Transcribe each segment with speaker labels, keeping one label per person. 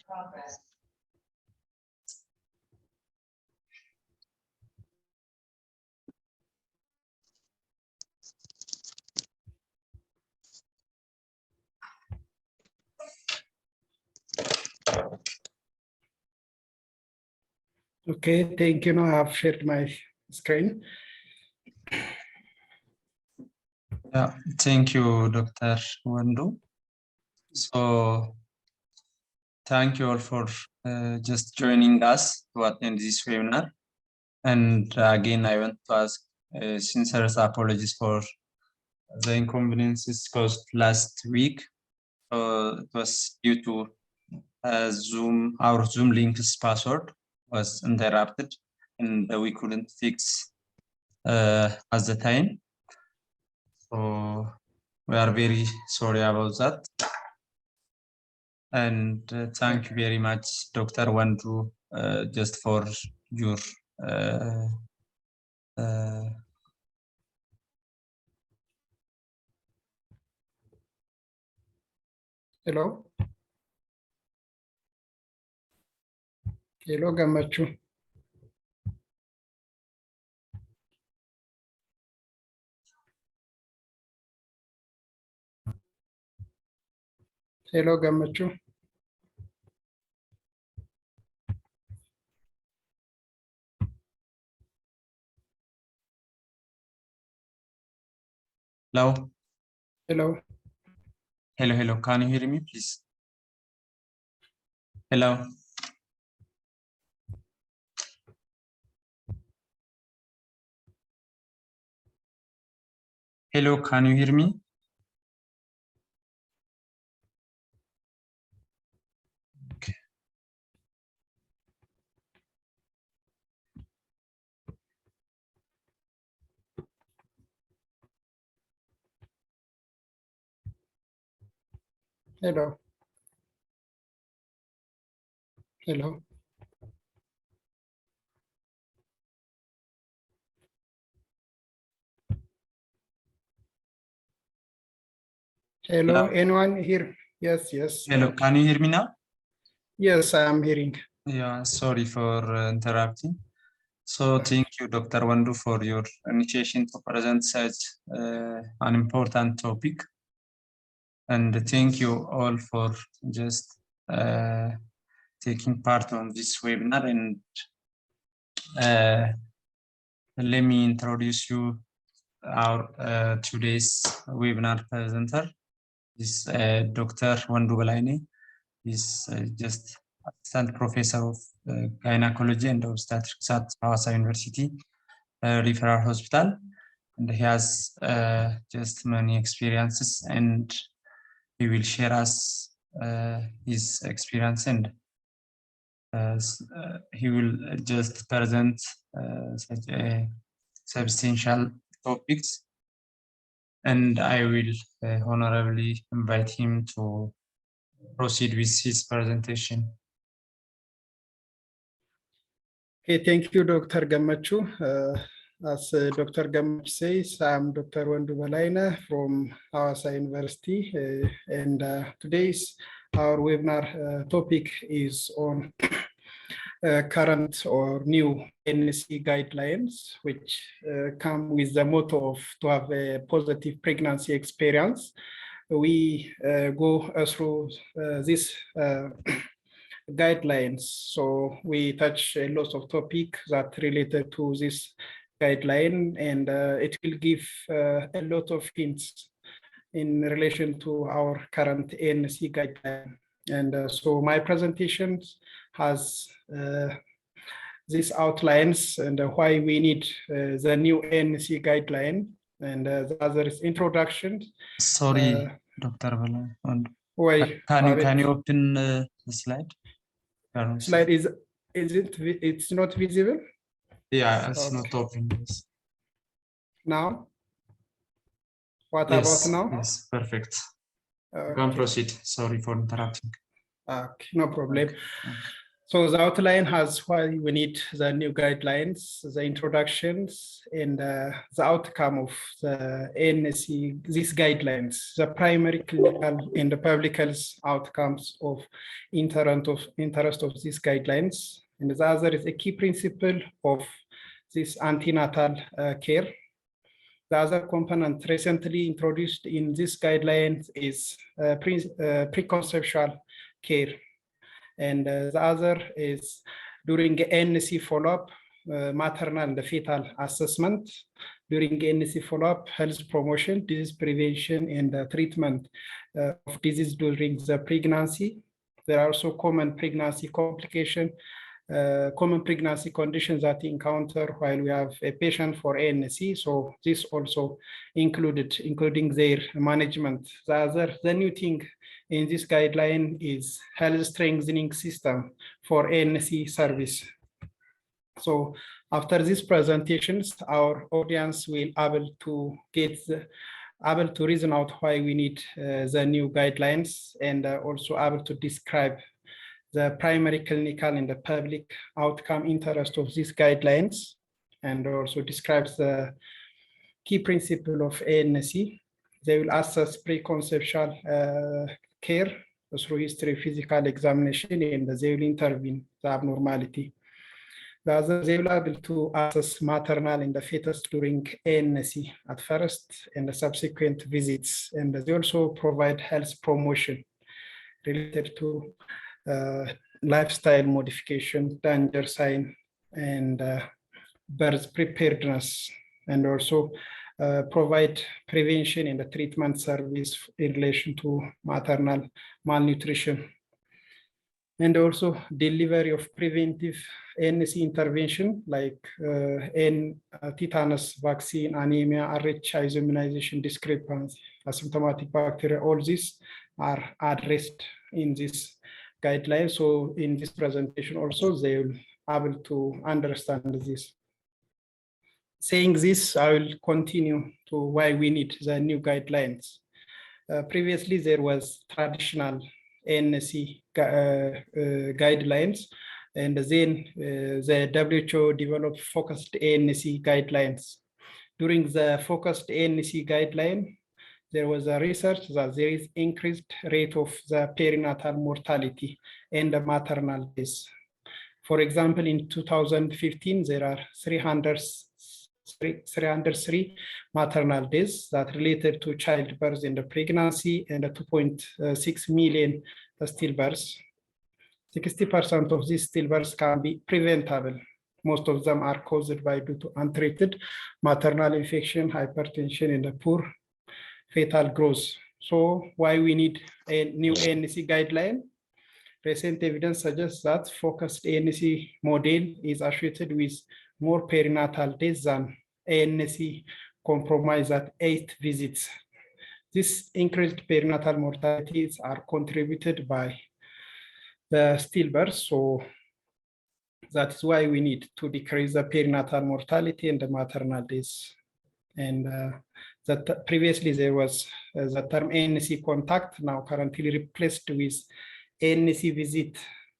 Speaker 1: Progress.
Speaker 2: Okay, thank you. Now I have shared my screen.
Speaker 3: Yeah, thank you, Dr. Wondu. So, thank you all for just joining us to attend this webinar. And again, I want to ask sincere apologies for the inconveniences caused last week. It was due to our Zoom link's password was interrupted, and we couldn't fix at the time. So we are very sorry about that. And thank you very much, Dr. Wondu, just for your
Speaker 2: Hello. Hello, Gemechu. Hello, Gemechu.
Speaker 3: Hello.
Speaker 2: Hello.
Speaker 3: Hello, hello. Can you hear me, please? Hello. Hello, can you hear me? Okay.
Speaker 2: Hello. Hello. Hello, anyone here? Yes, yes.
Speaker 3: Hello, can you hear me now?
Speaker 2: Yes, I am hearing.
Speaker 3: Yeah, sorry for interrupting. So thank you, Dr. Wondu, for your initiation to present such an important topic. And thank you all for just taking part on this webinar. And let me introduce you our today's webinar presenter. Is Dr. Wondu Belayneh. He's just Assistant Professor of Gynecology and Obstetrics at Hawassa University Referral Hospital. And he has just many experiences, and he will share us his experience, and he will just present such a substantial topics. And I will honorably invite him to proceed with his presentation.
Speaker 2: Okay, thank you, Dr. Gemechu. As Dr. Gemechu says, I'm Dr. Wondu Belayneh from Hawassa University, and today's our webinar topic is on current or new ANC guidelines, which come with the motto of to have a positive pregnancy experience. We go through this guidelines. So we touch a lot of topics that related to this guideline, and it will give a lot of hints in relation to our current ANC guideline. And so my presentation has these outlines and why we need the new ANC guideline, and the other is introduction.
Speaker 3: Sorry, Dr. Belayneh.
Speaker 2: Why?
Speaker 3: Can you open the slide?
Speaker 2: Slide is it? It's not visible.
Speaker 3: Yeah, it's
Speaker 2: Okay.
Speaker 3: not open. Yes.
Speaker 2: Now, what
Speaker 3: Yes,
Speaker 2: about now?
Speaker 3: yes, perfect.
Speaker 2: Okay.
Speaker 3: You can proceed. Sorry for interrupting.
Speaker 2: Okay, no problem.
Speaker 3: Okay.
Speaker 2: So the outline has why we need the new guidelines, the introductions, and the outcome of the ANC, these guidelines, the primary clinical and the public health outcomes of interest of these guidelines. And the other is a key principle of this antenatal care. The other component recently introduced in this guidelines is preconceptual care. And the other is during ANC follow-up, maternal and fetal assessment, during ANC follow-up, health promotion, disease prevention, and treatment of disease during the pregnancy. There are also common pregnancy complications, common pregnancy conditions that we encounter while we have a patient for ANC. So this also including their management. The new thing in this guideline is health strengthening system for ANC service. So after these presentations, our audience will able to reason out why we need the new guidelines, and also able to describe the primary clinical and the public outcome interest of these guidelines, and also describes the key principle of ANC. They will assess preconceptual care through history, physical examination, and they will intervene the abnormality. The other, they will be able to assess maternal and the fetus during ANC at first and the subsequent visits. And they also provide health promotion related to lifestyle modification, danger sign, and birth preparedness, and also provide prevention and the treatment service in relation to maternal malnutrition, and also delivery of preventive ANC intervention like tetanus vaccine, anemia, RH immunization discrepancy, asymptomatic bacteria. All these are addressed in this guideline. So in this presentation also, they will be able to understand this. Saying this, I will continue to why we need the new guidelines. Previously, there was traditional ANC guidelines, and then the WHO developed focused ANC guidelines. During the focused ANC guideline, there was a research that there is increased rate of the perinatal mortality and the maternal deaths. For example, in 2015, there are 303 maternal deaths that related to childbirth in the pregnancy, and 2.6 million stillbirths. 60% of these stillbirths can be preventable. Most of them are caused by due to untreated maternal infection, hypertension, and a poor fetal growth. So why we need a new ANC guideline? Recent evidence suggests that focused ANC model is associated with more perinatal deaths than ANC compromise at 8 visits. These increased perinatal mortalities are contributed by the stillbirth. So that's why we need to decrease the perinatal mortality and the maternal deaths. And that previously there was the term ANC contact, now currently replaced with ANC visit.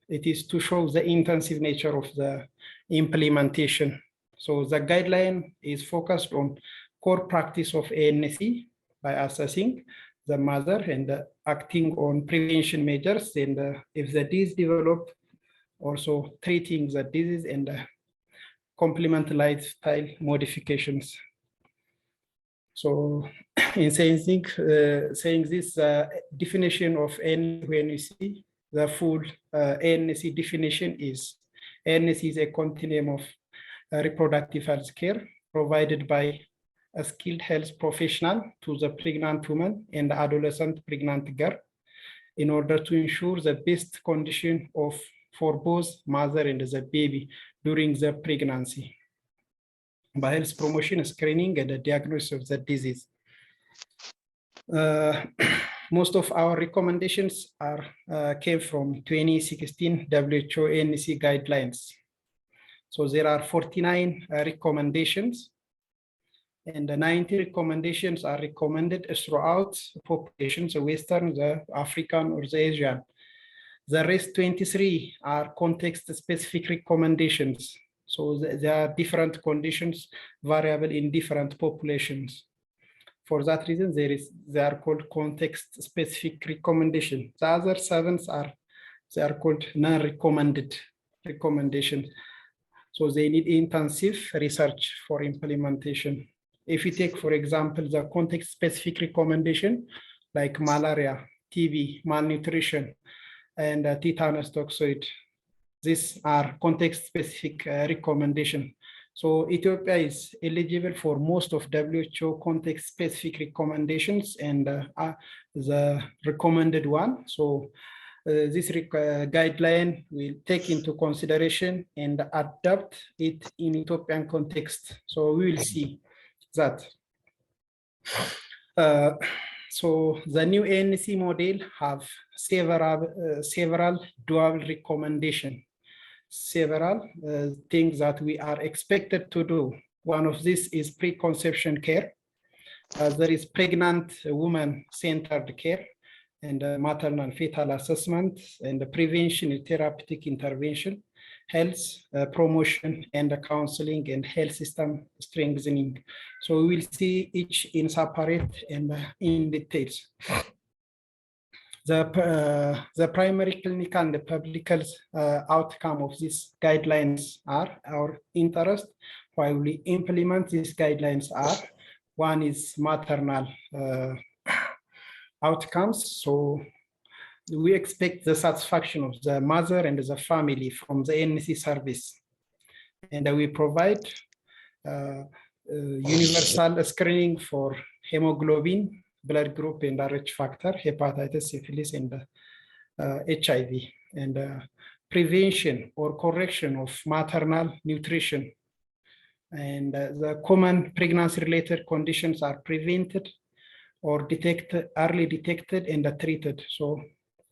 Speaker 2: It is to show the intensive nature of the implementation. So the guideline is focused on core practice of ANC by assessing the mother and acting on prevention measures, and if the disease developed, also treating the disease and complement lifestyle modifications. So in saying this definition of ANC, when you see the full ANC definition is, ANC is a continuum of reproductive health care provided by a skilled health professional to the pregnant woman and the adolescent pregnant girl in order to ensure the best condition for both mother and the baby during the pregnancy, by health promotion, screening, and the diagnosis of the disease. Most of our recommendations came from 2016 WHO ANC guidelines. So there are 49 recommendations, and the 90 recommendations are recommended throughout populations, the Western, the African, or the Asian. The rest 23 are context-specific recommendations. So there are different conditions variable in different populations. For that reason, they are called context-specific recommendation. The other 7 they are called non-recommended recommendations. So they need intensive research for implementation. If you take, for example, the context-specific recommendation, like malaria, TB, malnutrition, and tetanus toxoid, these are context-specific recommendations. So Ethiopia is eligible for most of WHO context-specific recommendations and the recommended one. So this guideline will take into consideration and adapt it in Ethiopian context. So we will see that. So the new ANC model have several dual recommendations, several things that we are expected to do. One of this is preconception care. There is pregnant woman-centered care, and maternal fetal assessment, and the prevention and therapeutic intervention, health promotion, and counseling, and health system strengthening. So we will see each in separate and in details. The primary clinical and the public health outcome of these guidelines are our interest while we implement these guidelines are, one is maternal outcomes. So we expect the satisfaction of the mother and the family from the ANC service. And we provide universal screening for hemoglobin, blood group, and Rh factor, hepatitis, syphilis, and HIV, and prevention or correction of maternal nutrition. And the common pregnancy-related conditions are prevented or early detected and treated. So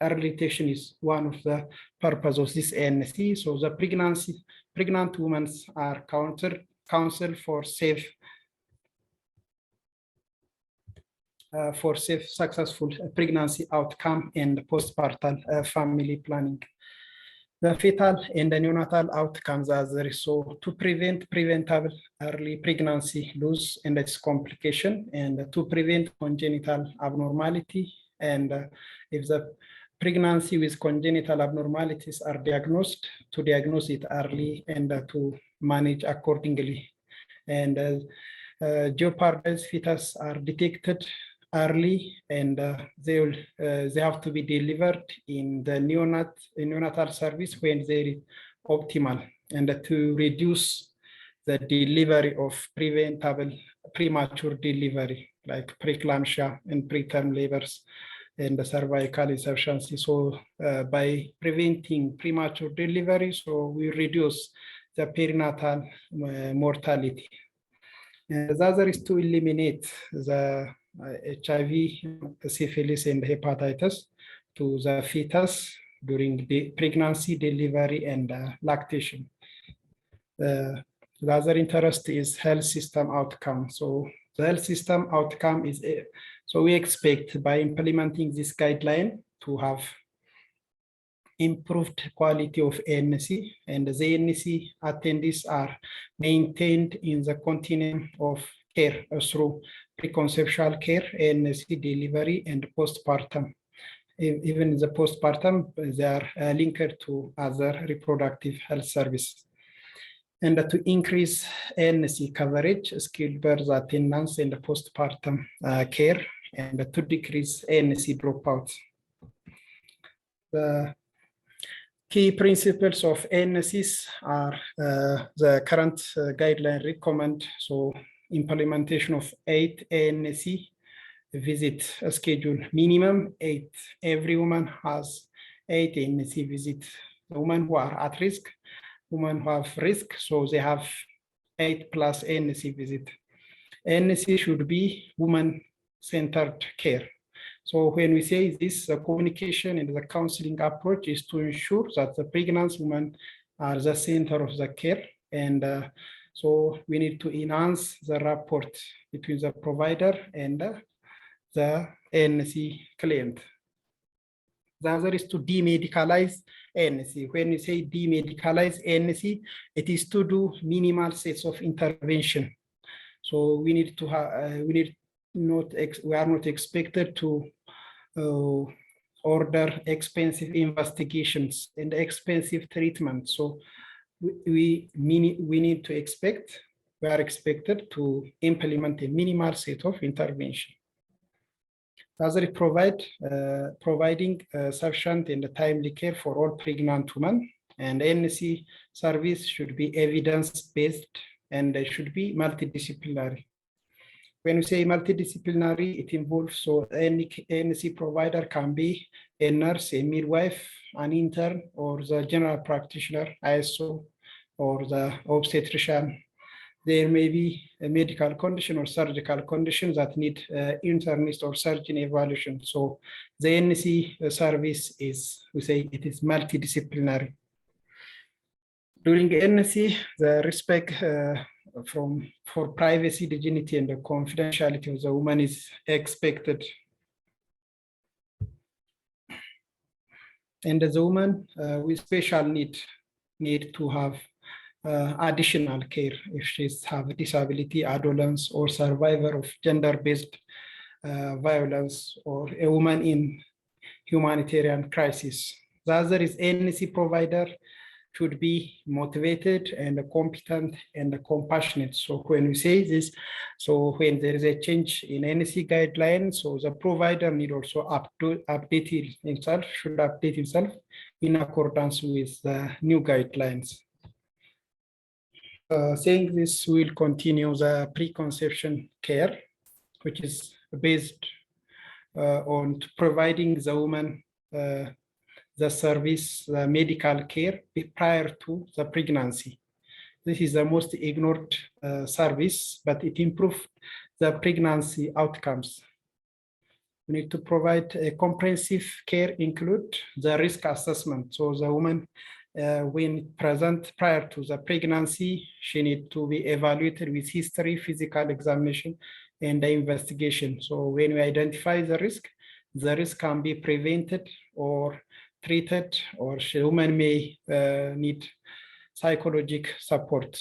Speaker 2: early detection is one of the purpose of this ANC. So the pregnant women are counseled for safe, successful pregnancy outcome and postpartum family planning. The fetal and the neonatal outcomes are there. So to prevent preventable early pregnancy loss and its complication, and to prevent congenital abnormality, and if the pregnancy with congenital abnormalities are diagnosed, to diagnose it early and to manage accordingly. And jeopardized fetus are detected early, and they have to be delivered in the neonatal service when they are optimal, and to reduce the delivery of preventable premature delivery like preeclampsia and preterm labors and the cervical insufficiency. So by preventing premature delivery, so we reduce the perinatal mortality. And the other is to eliminate the HIV, syphilis, and hepatitis to the fetus during the pregnancy, delivery, and lactation. The other interest is health system outcome. So the health system outcome is, so we expect by implementing this guideline to have improved quality of ANC, and the ANC attendees are maintained in the continuum of care through preconceptual care, ANC delivery, and postpartum. Even the postpartum, they are linked to other reproductive health services. And to increase ANC coverage, skilled birth attendance, and postpartum care, and to decrease ANC dropouts. The key principles of ANCs are the current guideline recommend, so implementation of 8 ANC visit schedule, minimum 8. Every woman has 8 ANC visits. The women who are at risk, women who have risk, so they have 8 plus ANC visit. ANC should be woman-centered care. So when we say this, the communication and the counseling approach is to ensure that the pregnant women are the center of the care. And so we need to enhance the rapport between the provider and the ANC client. The other is to demedicalize ANC. When we say demedicalize ANC, it is to do minimal sets of intervention. So we need to have, we are not expected to order expensive investigations and expensive treatment. So we are expected to implement a minimal set of intervention. Other providing sufficient and timely care for all pregnant women, and ANC service should be evidence-based and they should be multidisciplinary. When we say multidisciplinary, it involves, so any ANC provider can be a nurse, a midwife, an intern, or the general practitioner, ISO, or the obstetrician. There may be a medical condition or surgical condition that need internist or surgeon evaluation. So the ANC service is, we say it is multidisciplinary. During ANC, the respect for privacy, dignity, and the confidentiality of the woman is expected. And the woman with special need to have additional care if she have disability, adolescence, or survivor of gender-based violence, or a woman in humanitarian crisis. The other is ANC provider should be motivated and competent and compassionate. So when we say this, so when there is a change in ANC guidelines, so the provider need also should update himself in accordance with the new guidelines. Saying this, we'll continue the preconception care, which is based on providing the woman the service, the medical care prior to the pregnancy. This is the most ignored service, but it improves the pregnancy outcomes. We need to provide a comprehensive care, include the risk assessment. So the woman, when present prior to the pregnancy, she needs to be evaluated with history, physical examination, and the investigation. So when we identify the risk can be prevented or treated, or the woman may need psychological support.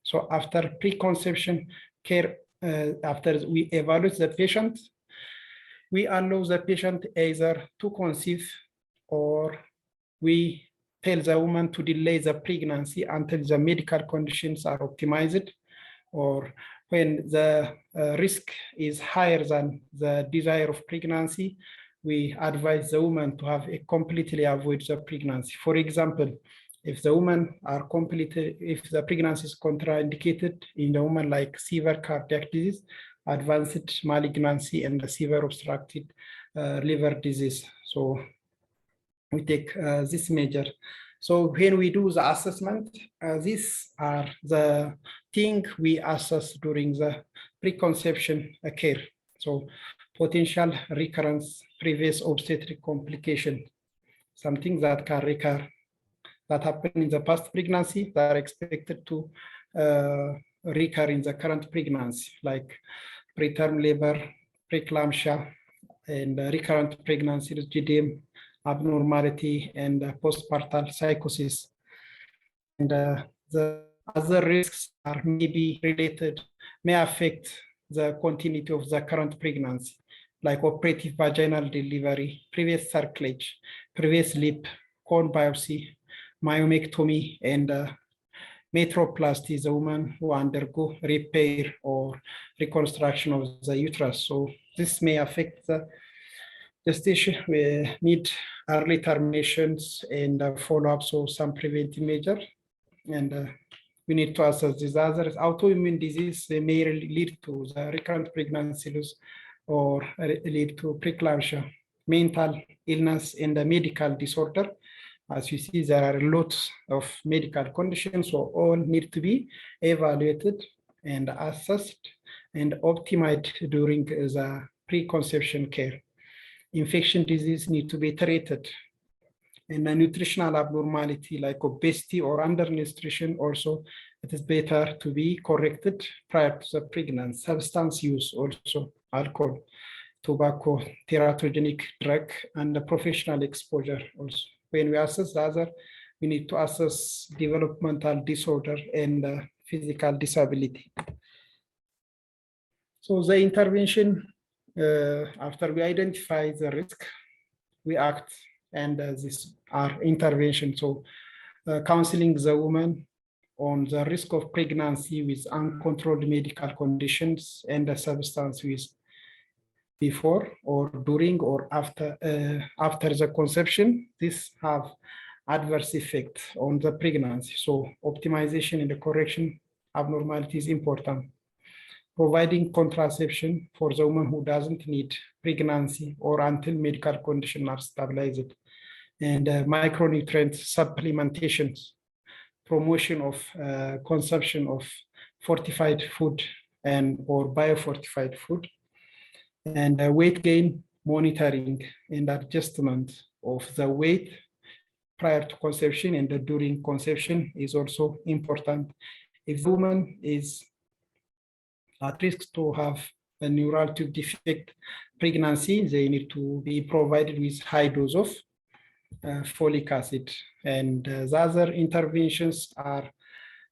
Speaker 2: So after preconception care, after we evaluate the patient, we allow the patient either to conceive, or we tell the woman to delay the pregnancy until the medical conditions are optimized, or when the risk is higher than the desire of pregnancy, we advise the woman to have a completely avoid the pregnancy. For example, if the woman if the pregnancy is contraindicated in the woman like severe cardiac disease, advanced malignancy, and the severe obstructive liver disease. So we take this measure. So when we do the assessment, these are the things we assess during the preconception care. So potential recurrence, previous obstetric complication, something that can recur, that happened in the past pregnancy that are expected to recur in the current pregnancy, like preterm labor, preeclampsia, and recurrent pregnancy, GDM, abnormality, and postpartum psychosis. And the other risks are maybe related, may affect the continuity of the current pregnancy, like operative vaginal delivery, previous cerclage, previous lip, cone biopsy, myomectomy, and metroplasty is a woman who undergo repair or reconstruction of the uterus. So this may affect the gestation. We need early terminations and follow-up, so some preventive measure. And we need to assess these others. Autoimmune disease, they may lead to the recurrent pregnancy loss or lead to preeclampsia. Mental illness and the medical disorder. As you see, there are lots of medical conditions, so all need to be evaluated and assessed and optimized during the preconception care. Infection disease need to be treated. And a nutritional abnormality like obesity or undernutrition also, it is better to be corrected prior to the pregnancy. Substance use also, alcohol. tobacco, teratogenic drug, and the professional exposure also. When we assess the other, we need to assess developmental disorder and physical disability. So the intervention, after we identify the risk, we act, and these are intervention. So counseling the woman on the risk of pregnancy with uncontrolled medical conditions and the substance use before or during or after the conception. This have adverse effect on the pregnancy. So optimization and the correction abnormality is important. Providing contraception for the woman who doesn't need pregnancy or until medical conditions are stabilized. And micronutrient supplementations, promotion of consumption of fortified food and or biofortified food, and weight gain monitoring and adjustment of the weight prior to conception and during conception is also important. If the woman is at risk to have a neural tube defect pregnancy, they need to be provided with high dose of folic acid. And the other interventions are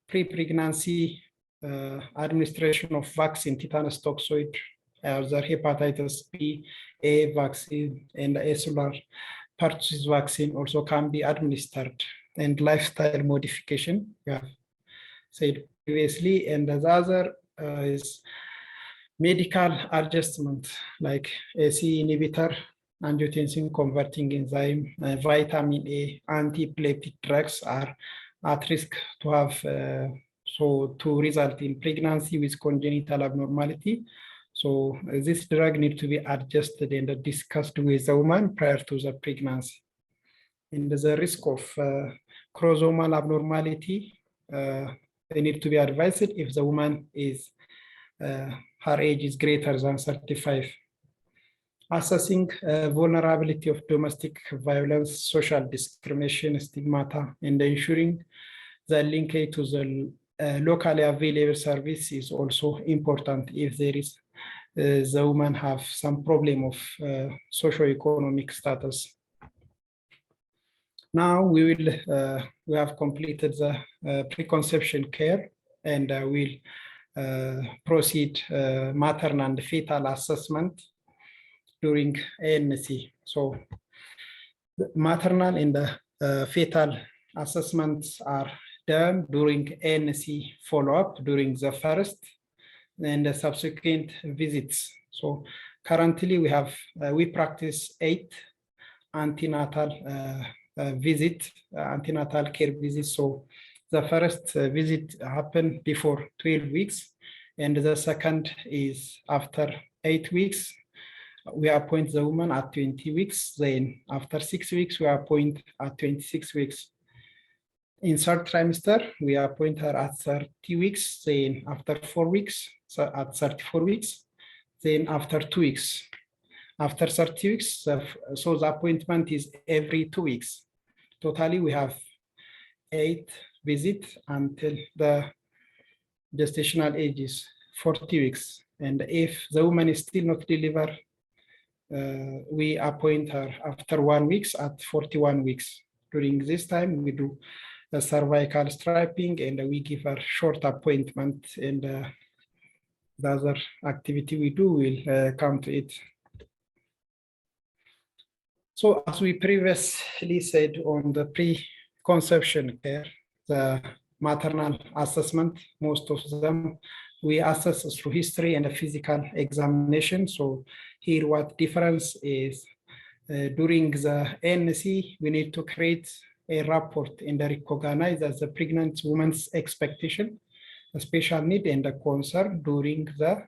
Speaker 2: pre-pregnancy administration of vaccine, tetanus toxoid, the hepatitis B, A vaccine, and acellular pertussis vaccine also can be administered. And lifestyle modification, we have said previously. And the other is medical adjustment like AC inhibitor, angiotensin converting enzyme, vitamin A, antiepileptic drugs are at risk to have to result in pregnancy with congenital abnormality. So this drug needs to be adjusted and discussed with the woman prior to the pregnancy. And the risk of chromosomal abnormality, they need to be advised if the woman is her age is greater than 35. Assessing vulnerability of domestic violence, social discrimination, stigmata, and ensuring the linkage to the locally available service is also important if there is the woman have some problem of socioeconomic status. Now we have completed the preconception care, and we'll proceed maternal and fetal assessment during ANC. So the maternal and the fetal assessments are done during ANC follow-up during the first and the subsequent visits. So currently we have we practice 8 antenatal antenatal care visits. So the first visit happened before 12 weeks, and the second is after 8 weeks. We appoint the woman at 20 weeks. Then after 6 weeks, we appoint at 26 weeks. In third trimester, we appoint her at 30 weeks. Then after 4 weeks, so at 34 weeks. Then after 2 weeks. After 30 weeks, so the appointment is every 2 weeks. Totally, we have 8 visits until the gestational age is 40 weeks. And if the woman is still not delivered, we appoint her after 1 week at 41 weeks. During this time, we do the cervical striping and we give her short appointment, and the other activity we do will come to it. So as we previously said on the preconception care, the maternal assessment, most of them we assess through history and a physical examination. So here what difference is during the ANC, we need to create a report and recognize as the pregnant woman's expectation, a special need and a concern during the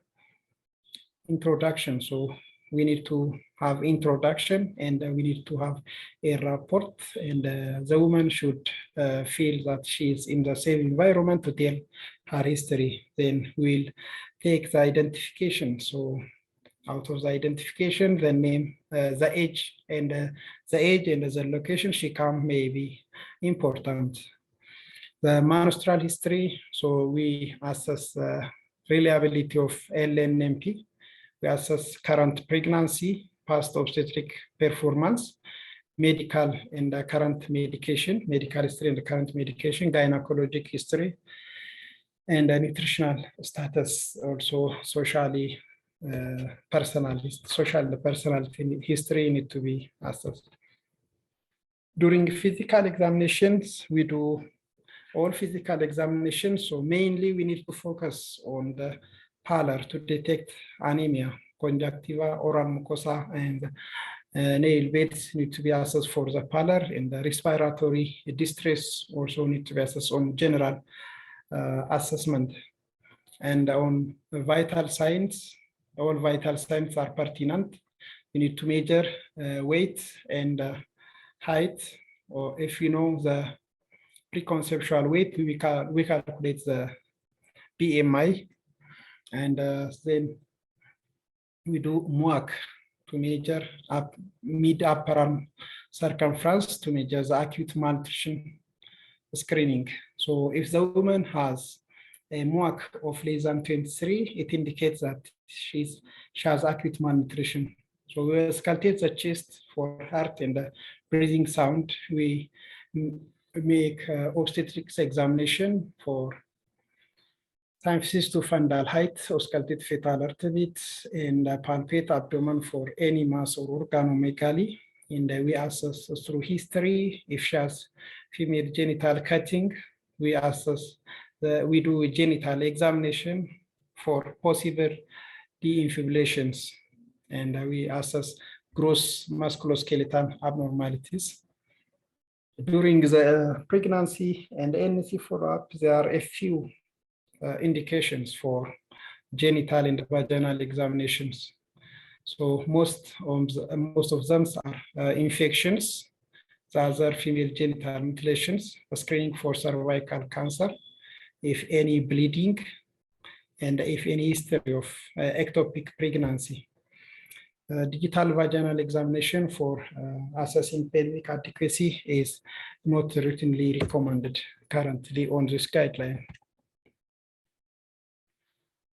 Speaker 2: introduction. So we need to have introduction and we need to have a report, and the woman should feel that she is in the safe environment to tell her history. Then we'll take the identification. So out of the identification, the name, the age and the location she come may be important. The menstrual history, so we assess the reliability of LNMP We assess current pregnancy, past obstetric performance, medical and current medication, medical history and current medication, gynecologic history, and nutritional status, also socially personal history need to be assessed. During physical examinations, we do all physical examinations. So mainly we need to focus on the pallor to detect anemia, conjunctiva, oral mucosa, and nail beds need to be assessed for the pallor, and the respiratory distress also need to be assessed on general assessment. And on vital signs, all vital signs are pertinent. We need to measure weight and height, or if you know the preconceptual weight, we calculate the BMI, and then we do MUAC to measure mid-upper arm circumference to measure the acute malnutrition screening. So if the woman has a MUAC of less than 23, it indicates that she has acute malnutrition. So we auscultate the chest for heart and breathing sound. We make obstetrics examination for symphysis to fundal height, auscultate fetal heartbeat, and palpate abdomen for any mass or organomegaly. And we assess through history. If she has female genital cutting, we assess we do a genital examination for possible defibrillations, and we assess gross musculoskeletal abnormalities. During the pregnancy and NC follow-up, there are a few indications for genital and vaginal examinations. So most of them are infections, the other female genital mutilations, screening for cervical cancer, if any bleeding, and if any history of ectopic pregnancy. Digital vaginal examination for assessing pelvic adequacy is not routinely recommended currently on this guideline.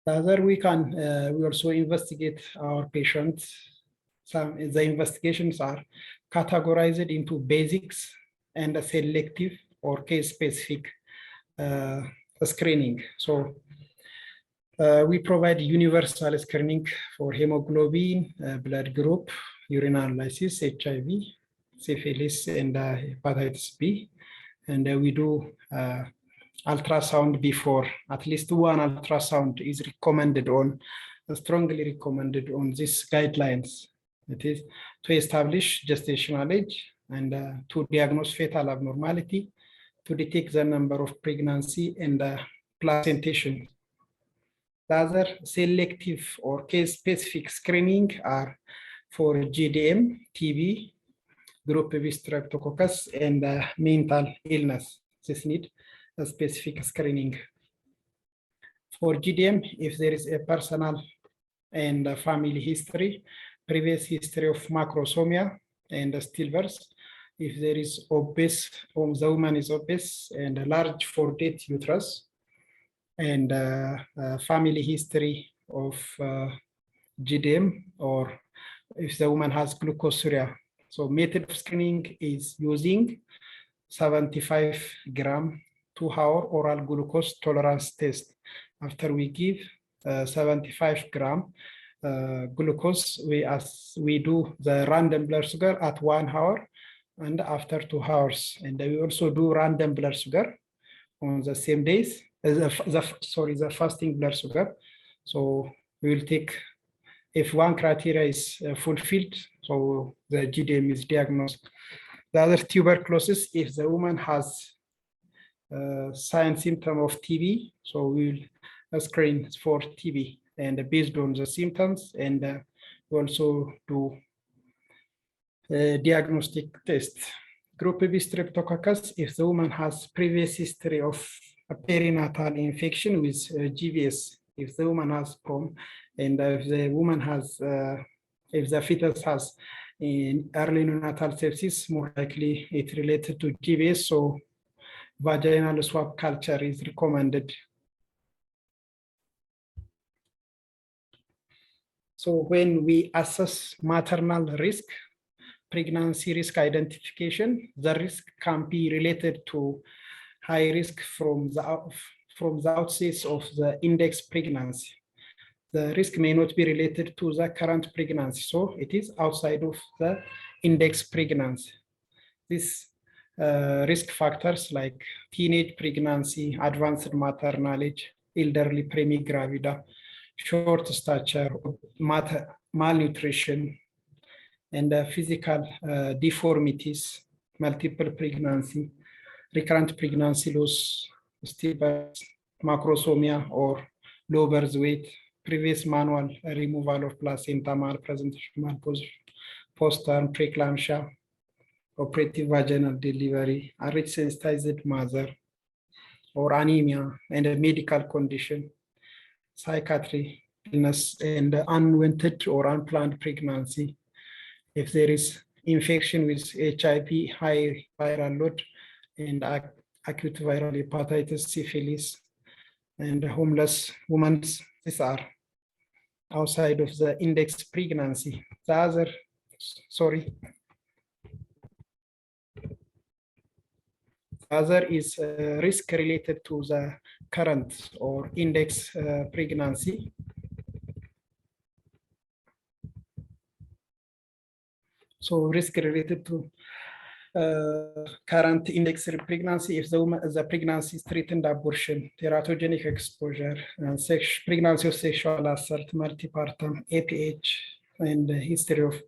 Speaker 2: The other we also investigate our patients. The investigations are categorized into basics and selective or case-specific screening. So we provide universal screening for hemoglobin, blood group, urine analysis, HIV, syphilis, and hepatitis B. And we do ultrasound before. At least one ultrasound is recommended strongly recommended on these guidelines. It is to establish gestational age and to diagnose fetal abnormality, to detect the number of pregnancy and placentation. The other selective or case-specific screening are for GDM, TB, group B streptococcus, and mental illness. This need a specific screening. For GDM, if there is a personal and family history, previous history of macrosomia and stillbirth, if there is obese, or the woman is obese and a large four-date uterus, and family history of GDM, or if the woman has glucosuria. So method of screening is using 75 gram 2-hour oral glucose tolerance test. After we give 75 gram glucose, we do the random blood sugar at 1 hour and after 2 hours. And we also do random blood sugar on the same days, the fasting blood sugar. So we will take, if one criteria is fulfilled, so the GDM is diagnosed. The other tuberculosis, if the woman has sign symptom of TB, so we will screen for TB, and based on the symptoms, and we also do diagnostic test. Group B streptococcus, if the woman has previous history of a perinatal infection with GVS, if the woman has PROM, and if the woman has, if the fetus has in early neonatal sepsis, more likely it's related to GVS, so vaginal swab culture is recommended. So when we assess maternal risk, pregnancy risk identification, the risk can be related to high risk from the outset of the index pregnancy. The risk may not be related to the current pregnancy, so it is outside of the index pregnancy. These risk factors like teenage pregnancy, advanced maternal age, elderly premigravida, short stature, malnutrition, and physical deformities, multiple pregnancy, recurrent pregnancy loss, stillbirth, macrosomia, or low birth weight, previous manual removal of placenta, malpresentation, malposition, postpartum preeclampsia, operative vaginal delivery, RH sensitized mother, or anemia, and a medical condition, psychiatry, illness, and unwanted or unplanned pregnancy. If there is infection with HIV, high viral load, and acute viral hepatitis, syphilis, and homeless women, these are outside of the index pregnancy. The other, other is risk related to the current or index pregnancy. So risk related to current index pregnancy if the pregnancy is threatened abortion, teratogenic exposure, and pregnancy of sexual assault, multipartum, APH, and history of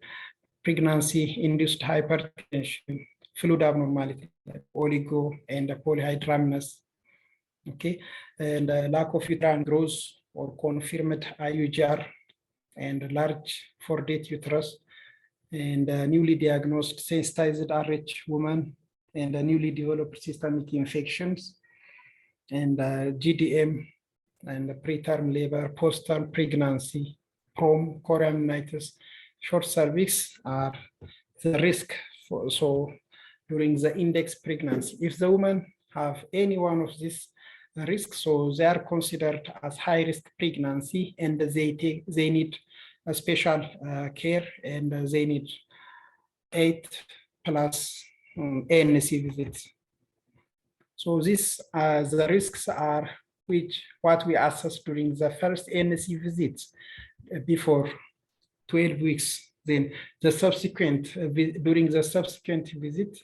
Speaker 2: pregnancy-induced hypertension, fluid abnormality, like oligo and polyhydramnios, okay, and lack of uterine growth or confirmed IUGR, and large four-date uterus, and newly diagnosed sensitized RH woman, and newly developed systemic infections, and GDM, and preterm labor, postpartum pregnancy, prom, chorioamnitis, short cervix are the risk for, so during the index pregnancy. If the women have any one of these risks, so they are considered as high risk pregnancy, and they need a special care, and they need 8+ ANC visits. So these the risks are what we assess during the first ANC visits before 12 weeks. Then the subsequent during the subsequent visit,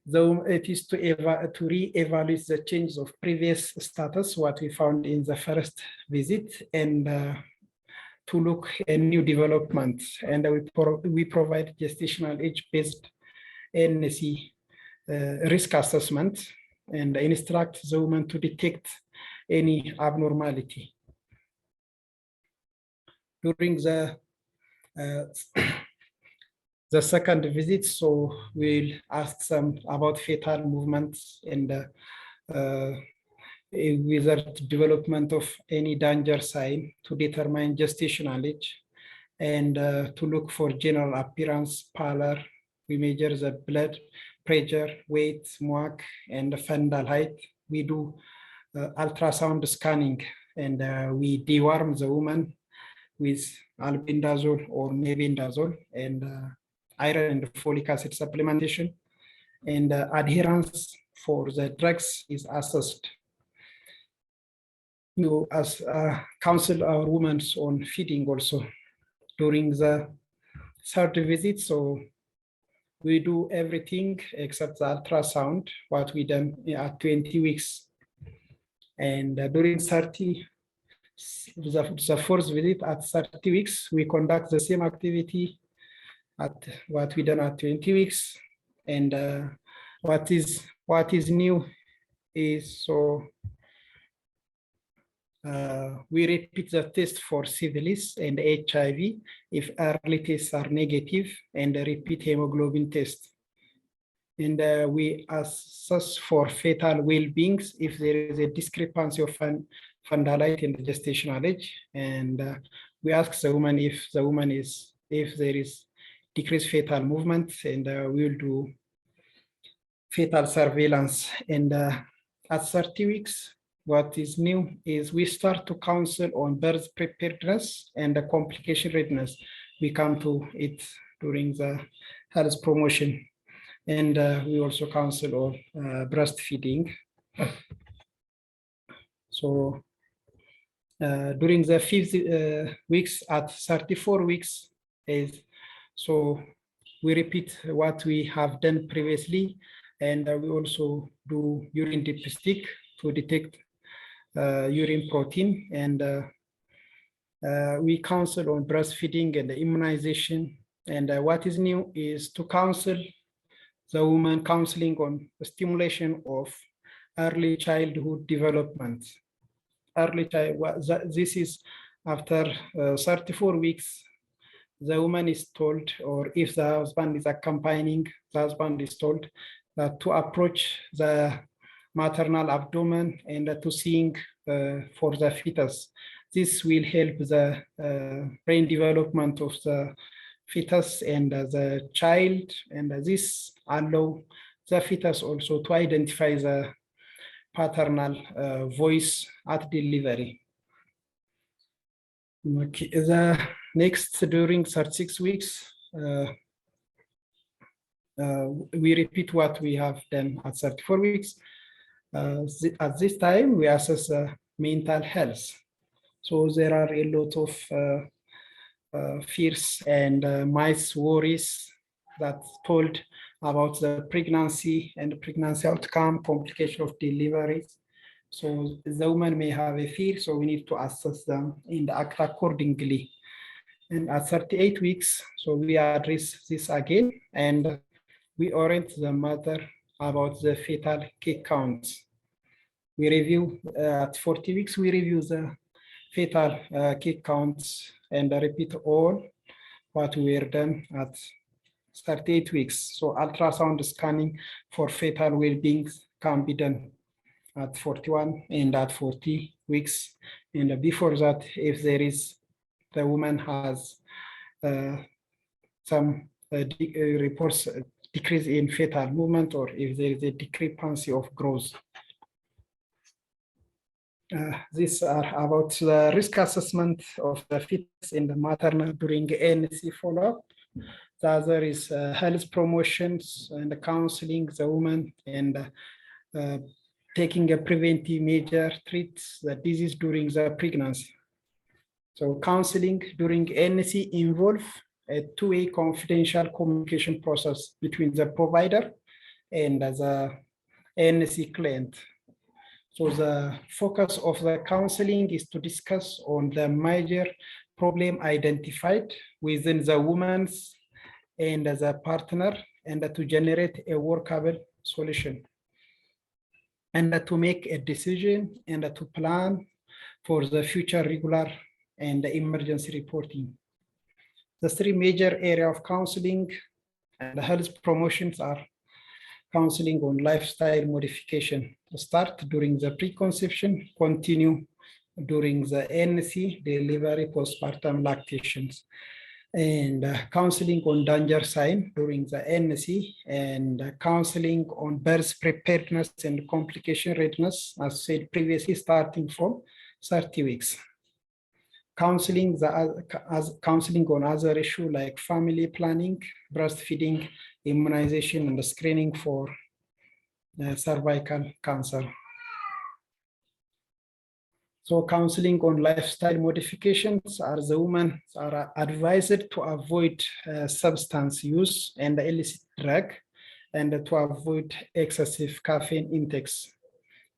Speaker 2: though it is to re-evaluate the changes of previous status, what we found in the first visit, and to look at new developments. And we provide gestational age-based ANC risk assessment, and instruct the woman to detect any abnormality. During the second visit, so we'll ask some about fetal movements, and whether development of any danger sign, to determine gestational age, and to look for general appearance, pallor. We measure the blood pressure, weight, MUAC, and fundal height. We do ultrasound scanning, and we deworm the woman with albendazole or mebendazole, and iron and folic acid supplementation, and adherence for the drugs is assessed. You counsel our women on feeding also during the third visit. So we do everything except the ultrasound, what we done at 20 weeks. And during the fourth visit at 30 weeks, we conduct the same activity at what we done at 20 weeks. And what is new is, so we repeat the test for syphilis and HIV if early tests are negative, and repeat hemoglobin test. And we assess for fetal well-being if there is a discrepancy of fundal height and gestational age. And we ask the woman if there is decreased fetal movement, and we will do fetal surveillance. And at 30 weeks, what is new is we start to counsel on birth preparedness and the complication readiness. We come to it during the health promotion. And we also counsel on breastfeeding. So during the 5 weeks at 34 weeks is, so we repeat what we have done previously, and we also do urine dipstick to detect urine protein, and we counsel on breastfeeding and immunization. And what is new is to counsel the woman counseling on the stimulation of early childhood development. This is after 34 weeks, the woman is told, or if the husband is accompanying, the husband is told that to approach the maternal abdomen and to sing for the fetus. This will help the brain development of the fetus and the child, and this allow the fetus also to identify the paternal voice at delivery. Okay. The next, during 36 weeks, we repeat what we have done at 34 weeks. At this time, we assess mental health. So there are a lot of fears and myths, worries that told about the pregnancy and pregnancy outcome, complication of deliveries. So the woman may have a fear, so we need to assess them and act accordingly. And at 38 weeks, so we address this again, and we orient the mother about the fetal kick counts. We review at 40 weeks, we review the fetal kick counts and repeat all what we were done at 38 weeks. So ultrasound scanning for fetal well-being can be done at 41 and at 40 weeks. And before that, if there is, the woman has some reports decrease in fetal movement, or if there is a discrepancy of growth. These are about the risk assessment of the fetus in the maternal during ANC follow-up. The other is health promotions and counseling the woman, and taking a preventive measure treats the disease during the pregnancy. So counseling during ANC involves a two-way confidential communication process between the provider and the ANC client. So the focus of the counseling is to discuss on the major problem identified within the woman's and the partner, and to generate a workable solution, and to make a decision, and to plan for the future regular and emergency reporting. The three major areas of counseling and health promotions are counseling on lifestyle modification. Start during the preconception, continue during the ANC, delivery, postpartum lactations, and counseling on danger sign during the ANC, and counseling on birth preparedness and complication readiness, as said previously, starting from 30 weeks. Counseling on other issues like family planning, breastfeeding, immunization, and screening for cervical cancer. So counseling on lifestyle modifications are the women are advised to avoid substance use and illicit drug, and to avoid excessive caffeine intakes.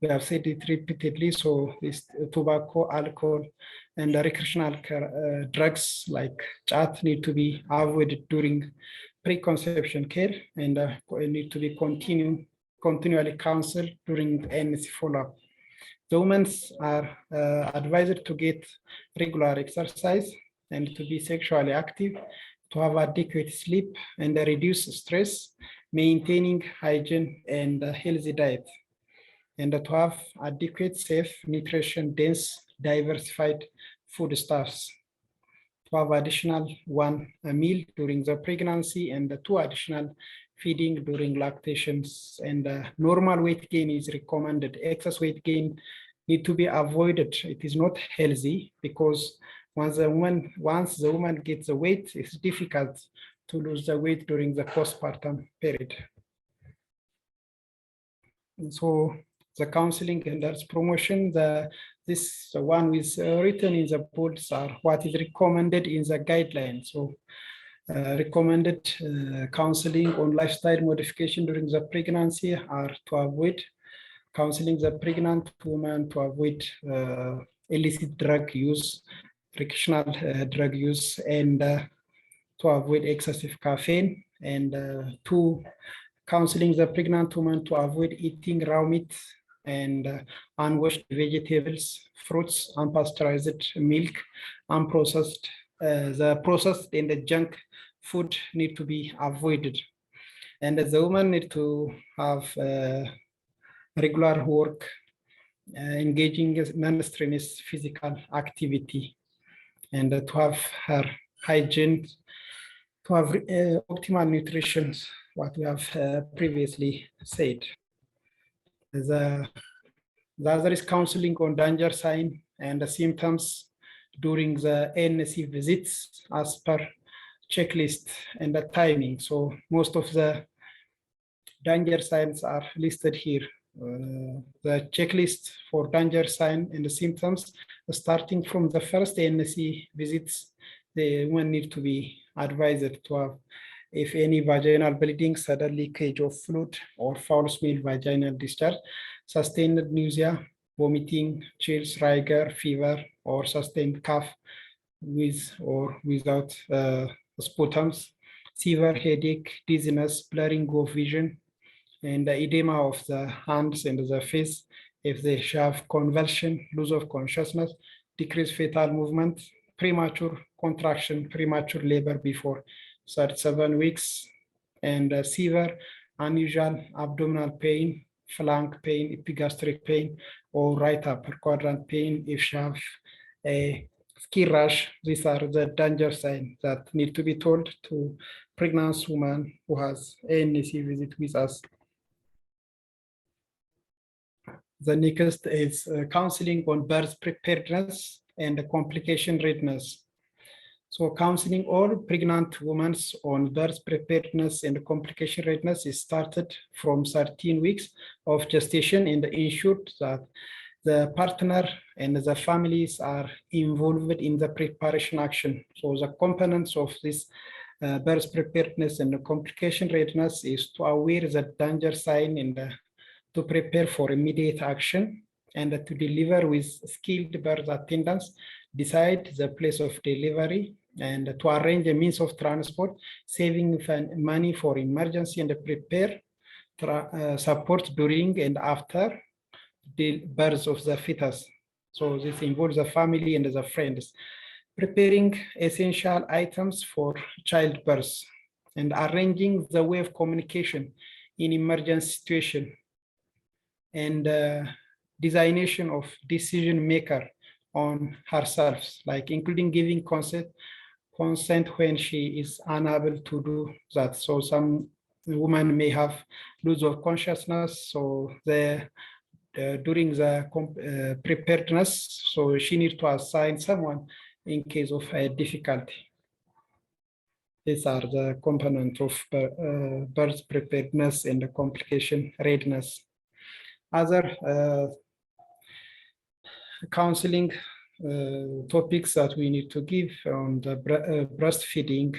Speaker 2: We have said it repeatedly, so this tobacco, alcohol, and recreational drugs like chat need to be avoided during preconception care, and need to be continually counseled during the ANC follow-up. The women are advised to get regular exercise and to be sexually active, to have adequate sleep and reduce stress, maintaining hygiene and healthy diet, and to have adequate, safe, nutrition-dense, diversified foodstuffs, to have additional one meal during the pregnancy and 2 additional feeding during lactations, and normal weight gain is recommended. Excess weight gain need to be avoided. It is not healthy because once the woman gets the weight, it's difficult to lose the weight during the postpartum period. And so the counseling and nurse promotion, this one is written in the bolds are what is recommended in the guideline. So recommended counseling on lifestyle modification during the pregnancy are to avoid counseling the pregnant woman to avoid illicit drug use, recreational drug use, and to avoid excessive caffeine, and to counseling the pregnant woman to avoid eating raw meat and unwashed vegetables, fruits, unpasteurized milk, unprocessed. The processed and the junk food need to be avoided. And the woman need to have regular work, engaging in non-strenuous physical activity, and to have her hygiene, to have optimal nutrition, what we have previously said. The other is counseling on danger sign and the symptoms during the ANC visits as per checklist and the timing. So most of the danger signs are listed here. The checklist for danger sign and the symptoms, starting from the first ANC visits, the woman need to be advised to have if any vaginal bleeding, sudden leakage of fluid, or foul smell vaginal discharge, sustained nausea, vomiting, chills, rigor, fever, or sustained cough with or without sputums, severe headache, dizziness, blurring of vision, and the edema of the hands and the face, if they have convulsion, loss of consciousness, decreased fetal movement, premature contraction, premature labor before 37 weeks, and severe, unusual abdominal pain, flank pain, epigastric pain, or right upper quadrant pain if you have a skin rash. These are the danger signs that need to be told to pregnant woman who has ANC visit with us. The next is counseling on birth preparedness and complication readiness. So counseling all pregnant women on birth preparedness and complication readiness is started from 13 weeks of gestation and ensured that the partner and the families are involved in the preparation action. So the components of this birth preparedness and complication readiness is to aware the danger sign and to prepare for immediate action, and to deliver with skilled birth attendants, decide the place of delivery, and to arrange a means of transport, saving money for emergency, and prepare support during and after the birth of the fetus. So this involves the family and the friends. Preparing essential items for childbirth, and arranging the way of communication in emergency situation, and designation of decision maker on herself, like including giving consent when she is unable to do that. So some women may have loss of consciousness, so during the preparedness, so she needs to assign someone in case of a difficulty. These are the components of birth preparedness and the complication readiness. Other counseling topics that we need to give on the breastfeeding,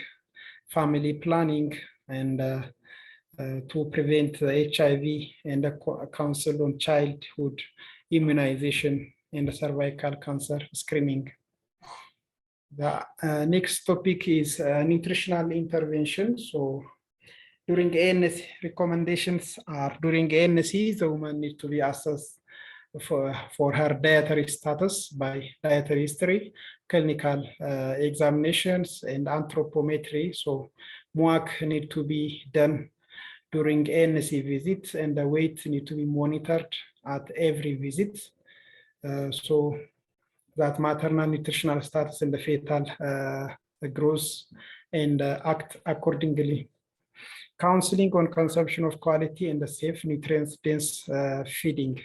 Speaker 2: family planning, and to prevent the HIV, and the counsel on childhood immunization and the cervical cancer screening. The next topic is nutritional intervention. So during ANC, recommendations are during ANC, the woman needs to be assessed for her dietary status by dietary history, clinical examinations, and anthropometry. So MUAC need to be done during ANC visits, and the weight need to be monitored at every visit. So that maternal nutritional status and the fetal growth, and act accordingly. Counseling on consumption of quality and the safe nutrient-dense feeding.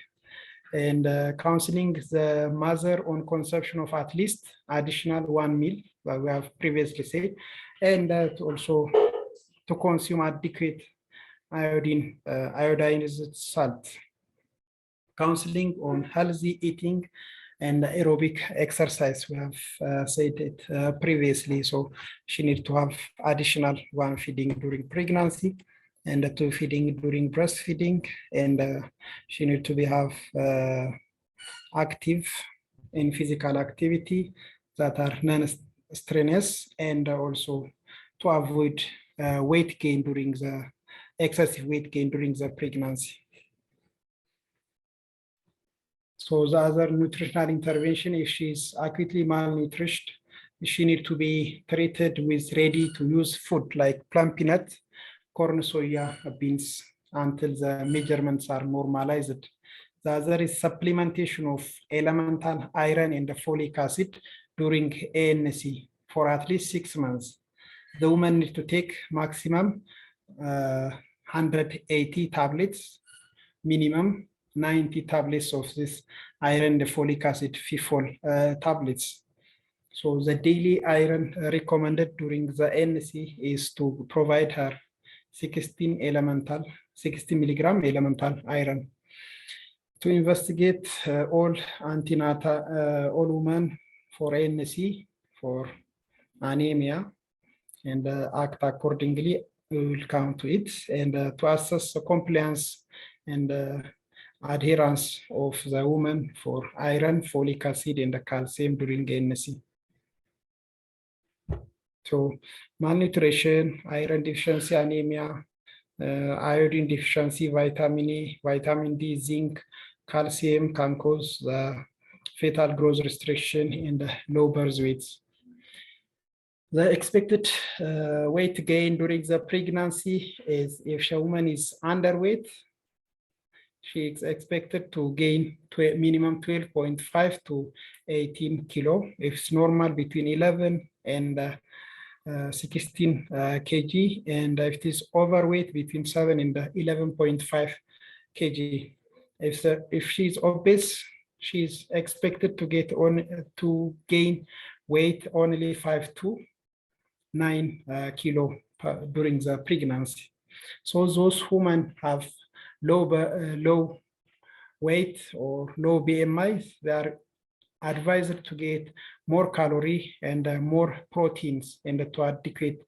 Speaker 2: and counseling the mother on consumption of at least additional 1 meal, like we have previously said, and also to consume adequate iodinized salt. Counseling on healthy eating and aerobic exercise. We have said it previously, so she needs to have additional 1 feeding during pregnancy and 2 feeding during breastfeeding, and she needs to have active in physical activity that are non-strenuous, and also to avoid weight gain during the excessive weight gain during the pregnancy. So the other nutritional intervention, if she's acutely malnourished, she needs to be treated with ready-to-use food like plant peanut, corn, soya, beans until the measurements are normalized. The other is supplementation of elemental iron and folic acid during ANC for at least 6 months. The woman needs to take maximum 180 tablets, minimum 90 tablets of this iron and folic acid FIFOL tablets. So the daily iron recommended during the ANC is to provide her 16 milligram elemental iron. To investigate all antenatal, all women for ANC for anemia, and act accordingly. We will come to it, and to assess the compliance and adherence of the woman for iron, folic acid, and the calcium during ANC. So malnutrition, iron deficiency, anemia, iodine deficiency, vitamin E, vitamin D, zinc, calcium can cause the fetal growth restriction and low birth weights. The expected weight gain during the pregnancy is, if a woman is underweight, she is expected to gain minimum 12.5 to 18 kilo. If it's normal, between 11 and 16 kg, and if it is overweight, between 7 and 11.5 kg. If she's obese, she's expected to gain weight only 5 to 9 kilo during the pregnancy. So those women have low weight or low BMI, they are advised to get more calorie and more proteins and to adequate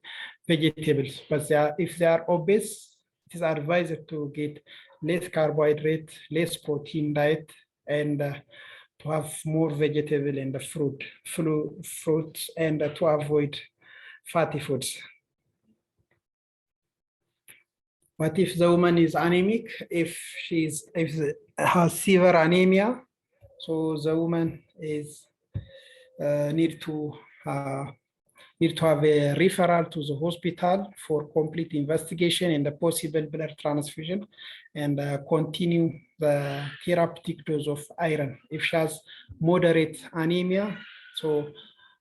Speaker 2: vegetables. But if they are obese, it is advised to get less carbohydrate, less protein diet, and to have more vegetable and fruits, and to avoid fatty foods. But if the woman is anemic, if has severe anemia, so the woman is need to have a referral to the hospital for complete investigation and a possible blood transfusion, and continue the therapeutic dose of iron. If she has moderate anemia, so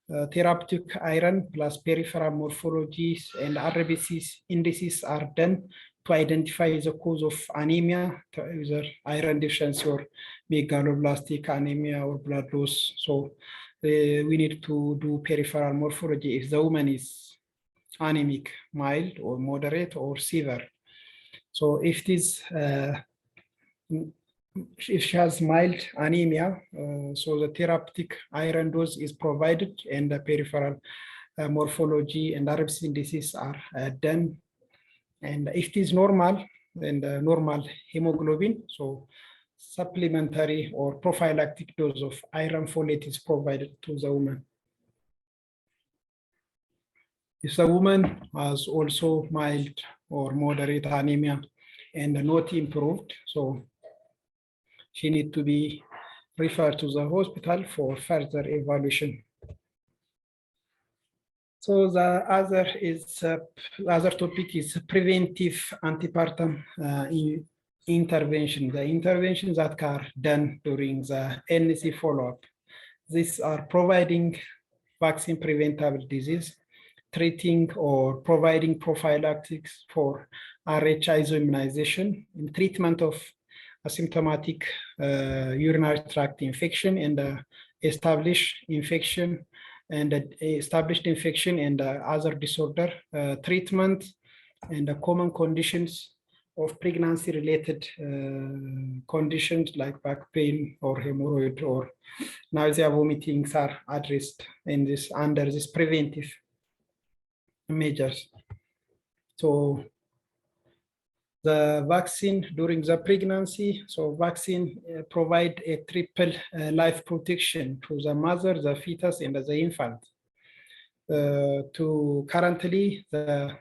Speaker 2: therapeutic iron plus peripheral morphologies and RBC indices are done to identify the cause of anemia, either iron deficiency or megaloblastic anemia or blood loss. So we need to do peripheral morphology if the woman is anemic, mild or moderate or severe. So if she has mild anemia, so the therapeutic iron dose is provided, and the peripheral morphology and RBC indices are done. And if it is normal, then the normal hemoglobin, so supplementary or prophylactic dose of iron folate is provided to the woman. If the woman has also mild or moderate anemia and not improved, so she needs to be referred to the hospital for further evaluation. So the other topic is preventive antepartum intervention, the interventions that are done during the ANC follow-up. These are providing vaccine preventable disease, treating or providing prophylactics for RH isoimmunization, and treatment of asymptomatic urinary tract infection and established infection and other disorder treatment and the common conditions of pregnancy-related conditions like back pain or hemorrhoid or nausea, vomitings are addressed in this under this preventive measures. So the vaccine during the pregnancy, so vaccine provide a triple life protection to the mother, the fetus, and the infant. To currently, the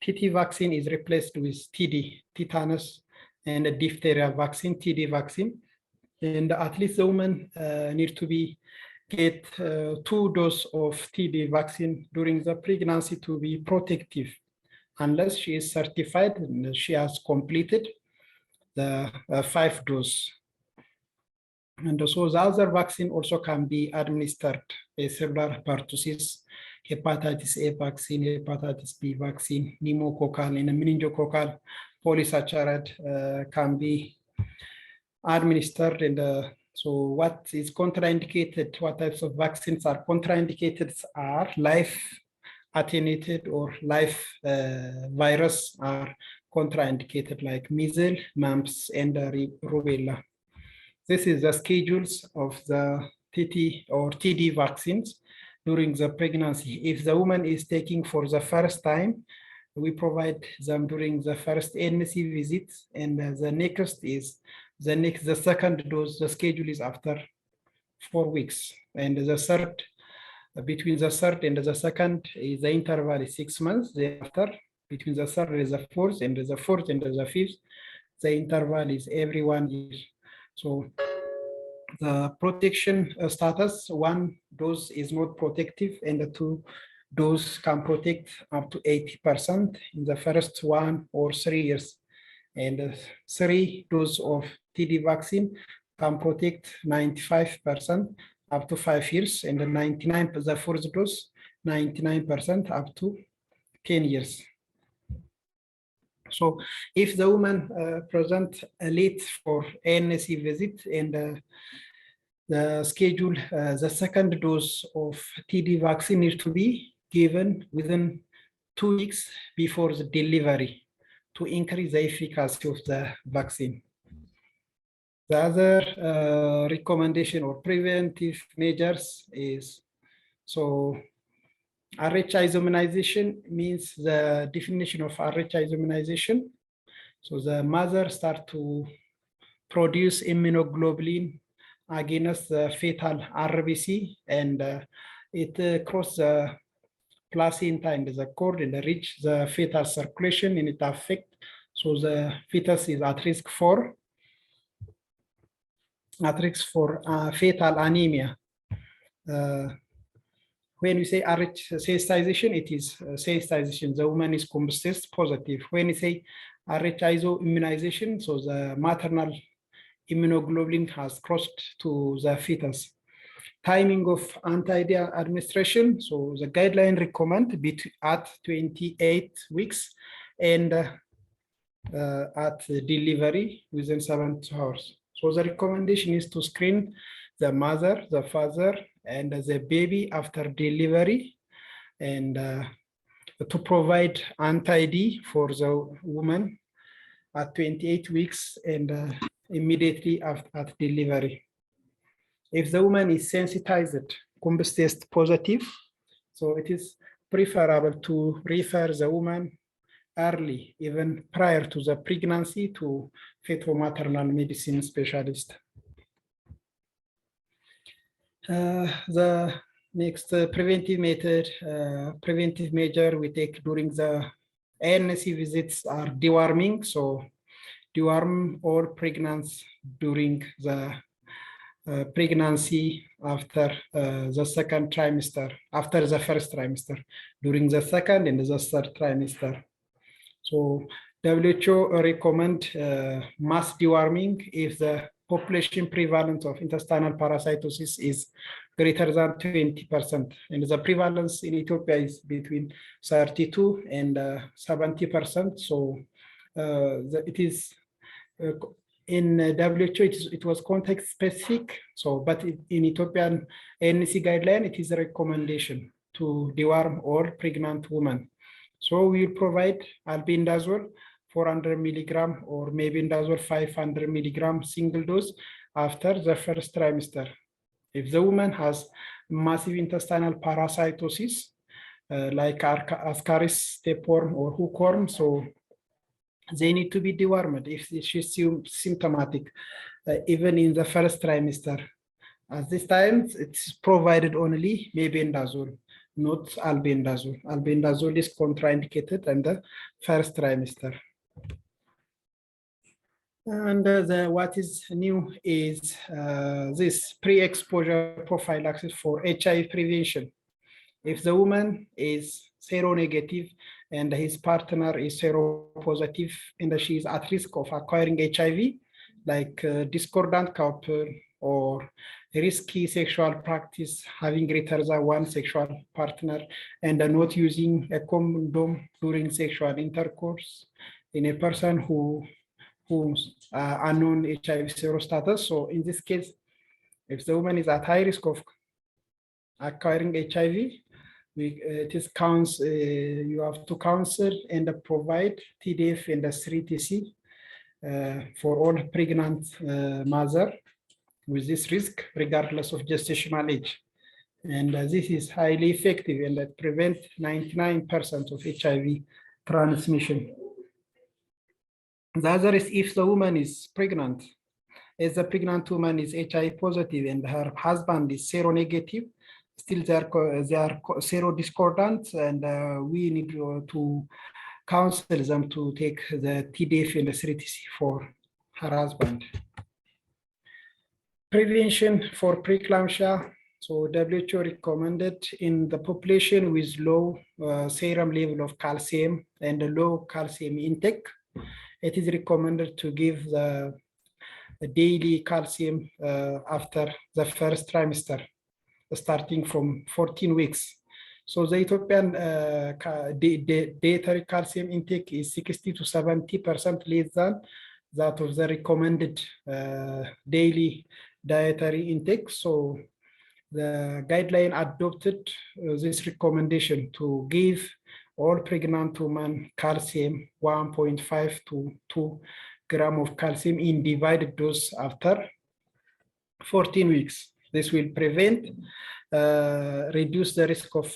Speaker 2: TT vaccine is replaced with TD, tetanus, and a diphtheria vaccine, TD vaccine. And at least the woman need to get 2 doses of TD vaccine during the pregnancy to be protective, unless she is certified and she has completed the 5 doses. And so the other vaccine also can be administered, cerebral pertussis, hepatitis A vaccine, hepatitis B vaccine, pneumococcal and meningococcal polysaccharide can be administered. And so what is contraindicated, what types of vaccines are contraindicated are live attenuated or live virus are contraindicated, like measles, mumps, and rubella. This is the schedules of the TT or TD vaccines during the pregnancy. If the woman is taking for the first time, we provide them during the first ANC visit, and the next is the second dose. The schedule is after 4 weeks, and the third, between the third and the second, is the interval is 6 months. Thereafter, between the third and the fourth, and the fourth and the fifth, the interval is every 1 year. So the protection status, 1 dose is not protective, and the 2 dose can protect up to 80% in the first 1 or 3 years. And 3 doses of TD vaccine can protect 95% up to 5 years, and the 99%, the 4th dose, 99% up to 10 years. So if the woman present late for ANC visit and the schedule, the second dose of TD vaccine needs to be given within 2 weeks before the delivery to increase the efficacy of the vaccine. The other recommendation or preventive measures is, so RH immunization means the definition of RH immunization. So the mother start to produce immunoglobulin against the fetal RBC, and it cross the placenta and the cord and reach the fetal circulation, and it affect. So the fetus is at risk for fetal anemia. When we say RH sensitization, it is sensitization. The woman is combustis positive. When we say RH immunization, so the maternal immunoglobulin has crossed to the fetus. Timing of anti-D administration. So the guideline recommend at 28 weeks and at delivery within 72 hours. So the recommendation is to screen the mother, the father, and the baby after delivery, and to provide anti-D for the woman at 28 weeks and immediately at delivery. If the woman is sensitized, combust test positive, so it is preferable to refer the woman early, even prior to the pregnancy, to fetal-maternal medicine specialist. The next preventive measure we take during the ANC visits are deworming. So deworm all pregnancy during the pregnancy after the second trimester, after the first trimester, during the second and the third trimester. So WHO recommend mass deworming if the population prevalence of intestinal parasitosis is greater than 20%, and the prevalence in Ethiopia is between 32 and 70%. So it is in WHO, it was context specific. So, but in Ethiopian ANC guideline, it is a recommendation to deworm all pregnant women. So we provide albendazole 400 milligram or mebendazole 500 milligram single dose after the first trimester. If the woman has massive intestinal parasitosis, like Ascaris tapeworm or hookworm, so they need to be dewormed if she's symptomatic, even in the first trimester. At this time, it's provided only mebendazole, not albendazole. Albendazole is contraindicated in the first trimester. And what is new is this pre-exposure prophylaxis for HIV prevention. If the woman is seronegative and his partner is seropositive and she is at risk of acquiring HIV, like discordant couple or risky sexual practice, having greater than one sexual partner and not using a condom during sexual intercourse in a person who's unknown HIV serostatus. So in this case, if the woman is at high risk of acquiring HIV, you have to counsel and provide TDF and 3TC for all pregnant mother with this risk, regardless of gestational age. And this is highly effective and that prevents 99% of HIV transmission. The other is if the woman is pregnant, as the pregnant woman is HIV positive and her husband is seronegative, still they are serodiscordant, and we need to counsel them to take the TDF and the 3TC for her husband. Prevention for preeclampsia. So WHO recommended in the population with low serum level of calcium and a low calcium intake, it is recommended to give the daily calcium after the first trimester, starting from 14 weeks. So the Ethiopian dietary calcium intake is 60 to 70% less than that of the recommended daily dietary intake. So the guideline adopted this recommendation to give all pregnant women calcium 1.5 to 2 gram of calcium in divided dose after 14 weeks. This will prevent, reduce the risk of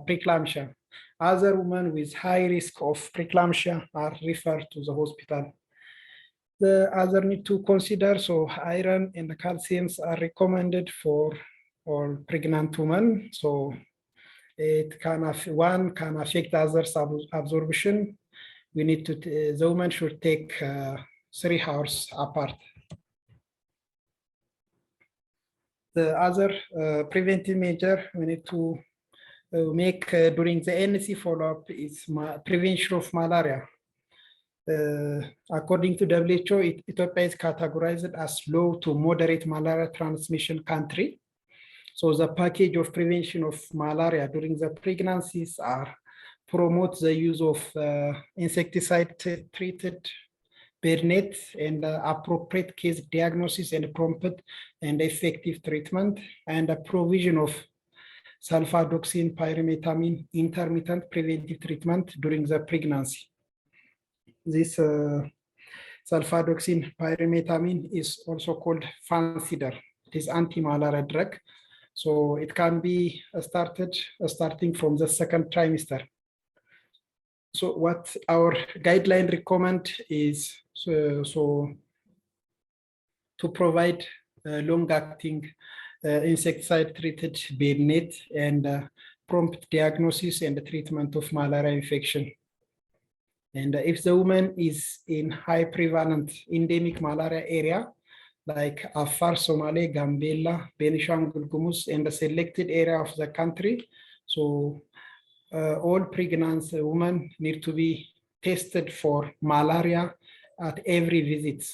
Speaker 2: preeclampsia. Other women with high risk of preeclampsia are referred to the hospital. The other need to consider, so iron and the calciums are recommended for all pregnant women. So it can one can affect others' absorption. We need to, the woman should take 3 hours apart. The other preventive measure we need to make during the ANC follow-up is prevention of malaria. According to WHO, Ethiopia is categorized as low to moderate malaria transmission country. So the package of prevention of malaria during the pregnancies are promote the use of insecticide-treated bed net and appropriate case diagnosis and prompt and effective treatment, and a provision of sulfadoxine pyrimethamine intermittent preventive treatment during the pregnancy. This sulfadoxine pyrimethamine is also called Fansidar. It is anti-malaria drug. So it can be started starting from the second trimester. So what our guideline recommend is to provide long-acting insecticide-treated bed net and prompt diagnosis and treatment of malaria infection. And if the woman is in high prevalent endemic malaria area, like Afar, Somali, Gambela, Benishangul Gumuz, and the selected area of the country, so all pregnant women need to be tested for malaria at every visit.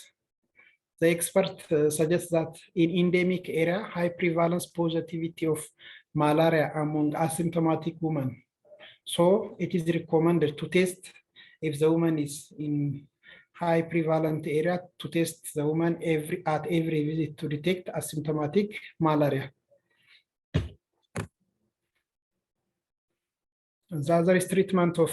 Speaker 2: The expert suggests that in endemic area, high prevalence positivity of malaria among asymptomatic women. So it is recommended to test if the woman is in high prevalent area to test the woman at every visit to detect asymptomatic malaria. The other is treatment of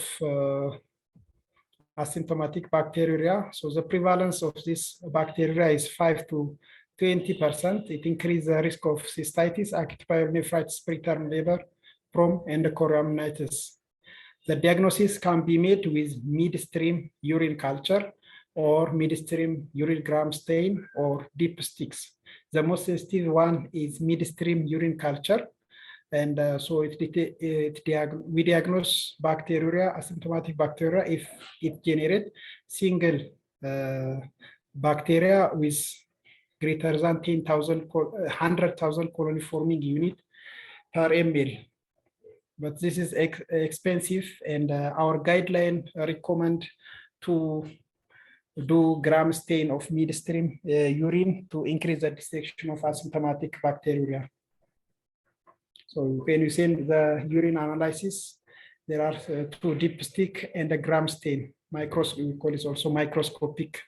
Speaker 2: asymptomatic bacteria. So the prevalence of this bacteria is 5 to 20%. It increases the risk of cystitis, acute pyelonephritis, preterm labor, prom, and chorioamnitis. The diagnosis can be made with midstream urine culture or midstream urinogram stain or deep sticks. The most sensitive one is midstream urine culture. And so we diagnose bacteria, asymptomatic bacteria, if it generates single bacteria with greater than 100,000 colony forming unit per ml. But this is expensive, and our guideline recommend to do gram stain of midstream urine to increase the detection of asymptomatic bacteria. So when you send the urine analysis, there are two dipstick and a gram stain. We call it also microscopic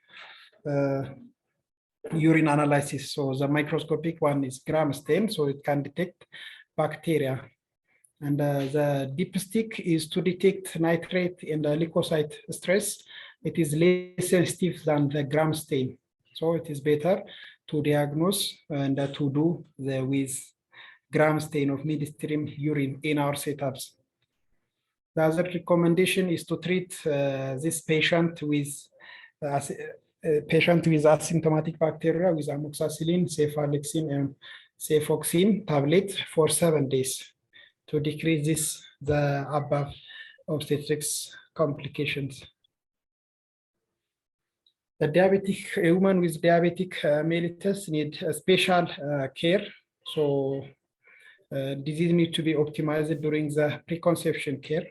Speaker 2: urine analysis. So the microscopic one is gram stain, so it can detect bacteria. And the dipstick is to detect nitrate and leukocyte stress. It is less sensitive than the gram stain. So it is better to diagnose and to do with gram stain of midstream urine in our setups. The other recommendation is to treat this patient with asymptomatic bacteria with amoxicillin, cephalexin, and cefoxime tablet for 7 days to decrease the above obstetrics complications. The diabetic woman with diabetic mellitus need special care. So disease need to be optimized during the preconception care.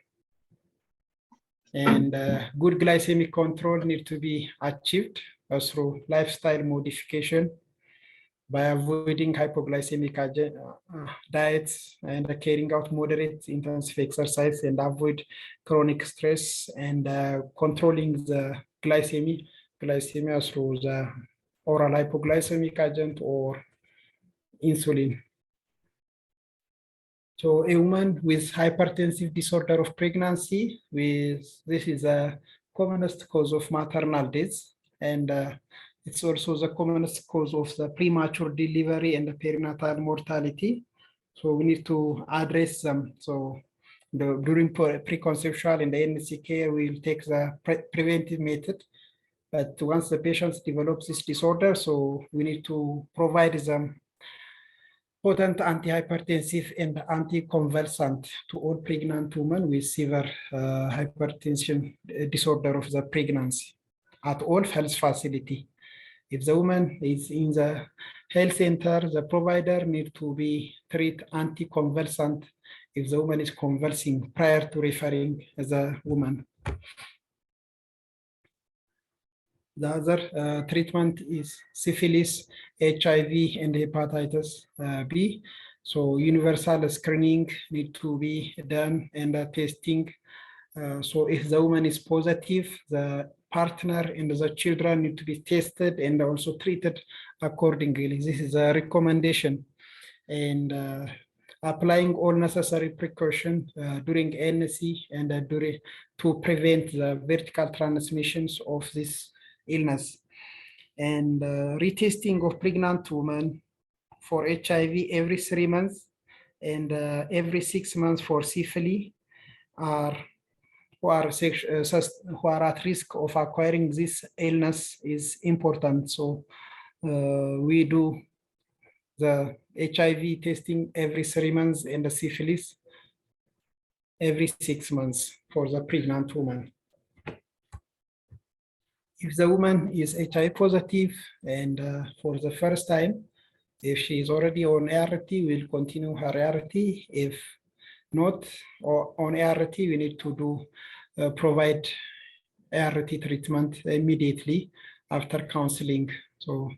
Speaker 2: And good glycemic control need to be achieved through lifestyle modification by avoiding hypoglycemic diets and carrying out moderate intensive exercise and avoid chronic stress and controlling the glycemia through the oral hypoglycemic agent or insulin. So a woman with hypertensive disorder of pregnancy, this is a commonest cause of maternal death, and it's also the commonest cause of the premature delivery and the perinatal mortality. So we need to address them. So during preconceptual and the ANC care, we will take the preventive method. But once the patients develop this disorder, so we need to provide them potent antihypertensive and anticonvulsant to all pregnant women with severe hypertension disorder of the pregnancy at all health facility. If the woman is in the health center, the provider need to be treat anticonvulsant if the woman is convulsing prior to referring the woman. The other treatment is syphilis, HIV, and hepatitis B. So universal screening need to be done and testing. So if the woman is positive, the partner and the children need to be tested and also treated accordingly. This is a recommendation. And applying all necessary precautions during NC and to prevent the vertical transmissions of this illness. And retesting of pregnant women for HIV every 3 months and every 6 months for syphilis who are at risk of acquiring this illness is important. So we do the HIV testing every 3 months and the syphilis every 6 months for the pregnant woman. If the woman is HIV positive and for the first time, if she is already on ART, we'll continue her ART. If not on ART, we need to do provide ART treatment immediately after counseling. So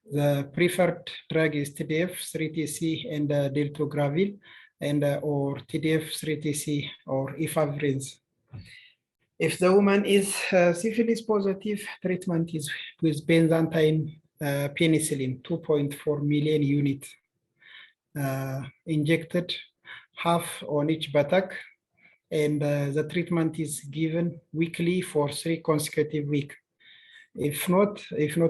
Speaker 2: the preferred drug is TDF, 3TC, and dolutegravir, and or TDF, 3TC, or efavirenz. If the woman is syphilis positive, treatment is with Byzantine penicillin, 2.4 million units injected, half on each buttock, and the treatment is given weekly for 3 consecutive weeks. If not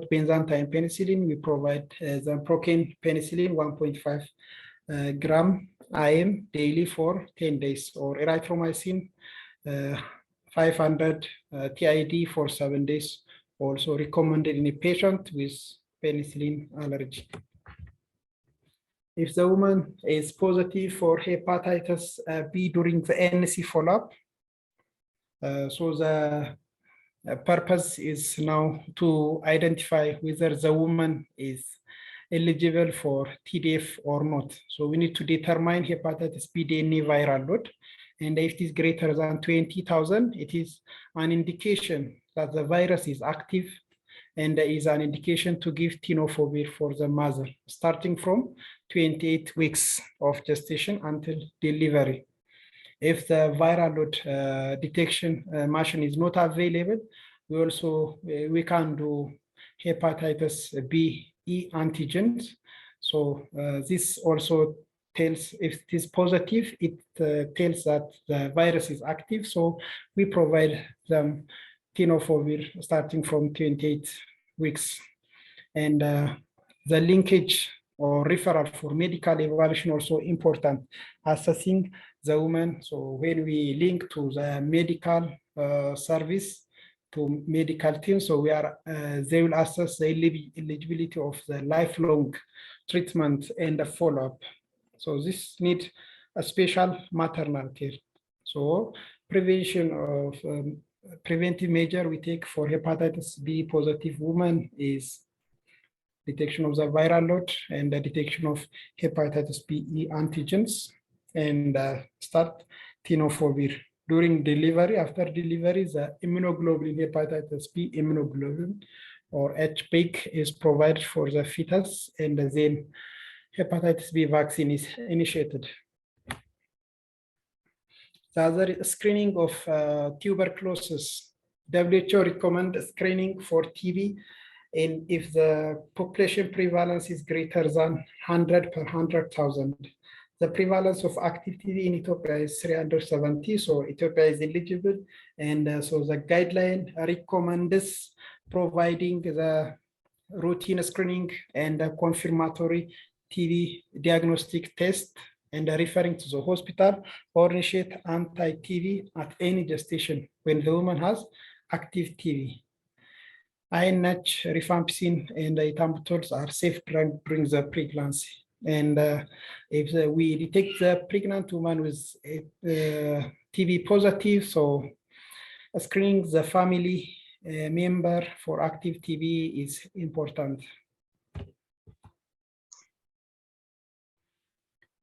Speaker 2: Byzantine penicillin, we provide the procaine penicillin 1.5 gram IM daily for 10 days, or erythromycin 500 TID for 7 days, also recommended in a patient with penicillin allergy. If the woman is positive for hepatitis B during the NC follow-up, so the purpose is now to identify whether the woman is eligible for TDF or not. So we need to determine hepatitis B DNA viral load. And if it is greater than 20,000, it is an indication that the virus is active, and is an indication to give tenofovir for the mother, starting from 28 weeks of gestation until delivery. If the viral load detection machine is not available, we can do hepatitis B E antigens. So this also tells, if it is positive, it tells that the virus is active. So we provide them tenofovir starting from 28 weeks. And the linkage or referral for medical evaluation also important, assessing the woman. So when we link to the medical service, to medical team, so they will assess the eligibility of the lifelong treatment and the follow-up. So this needs a special maternal care. So prevention of preventive measure we take for hepatitis B positive women is detection of the viral load and the detection of hepatitis B antigens, and start tenofovir. During delivery, after delivery, the immunoglobulin, hepatitis B immunoglobulin or HPEG is provided for the fetus, and then hepatitis B vaccine is initiated. The other screening of tuberculosis, WHO recommends screening for TB, and if the population prevalence is greater than 100 per 100,000. The prevalence of active TB in Ethiopia is 370, so Ethiopia is eligible, and so the guideline recommends providing the routine screening and the confirmatory TB diagnostic test, and referring to the hospital or initiate anti-TB at any gestation when the woman has active TB. INH, rifampicin, and ethambutol are safe drugs during the pregnancy. And if we detect the pregnant woman with TB positive, so screening the family member for active TB is important.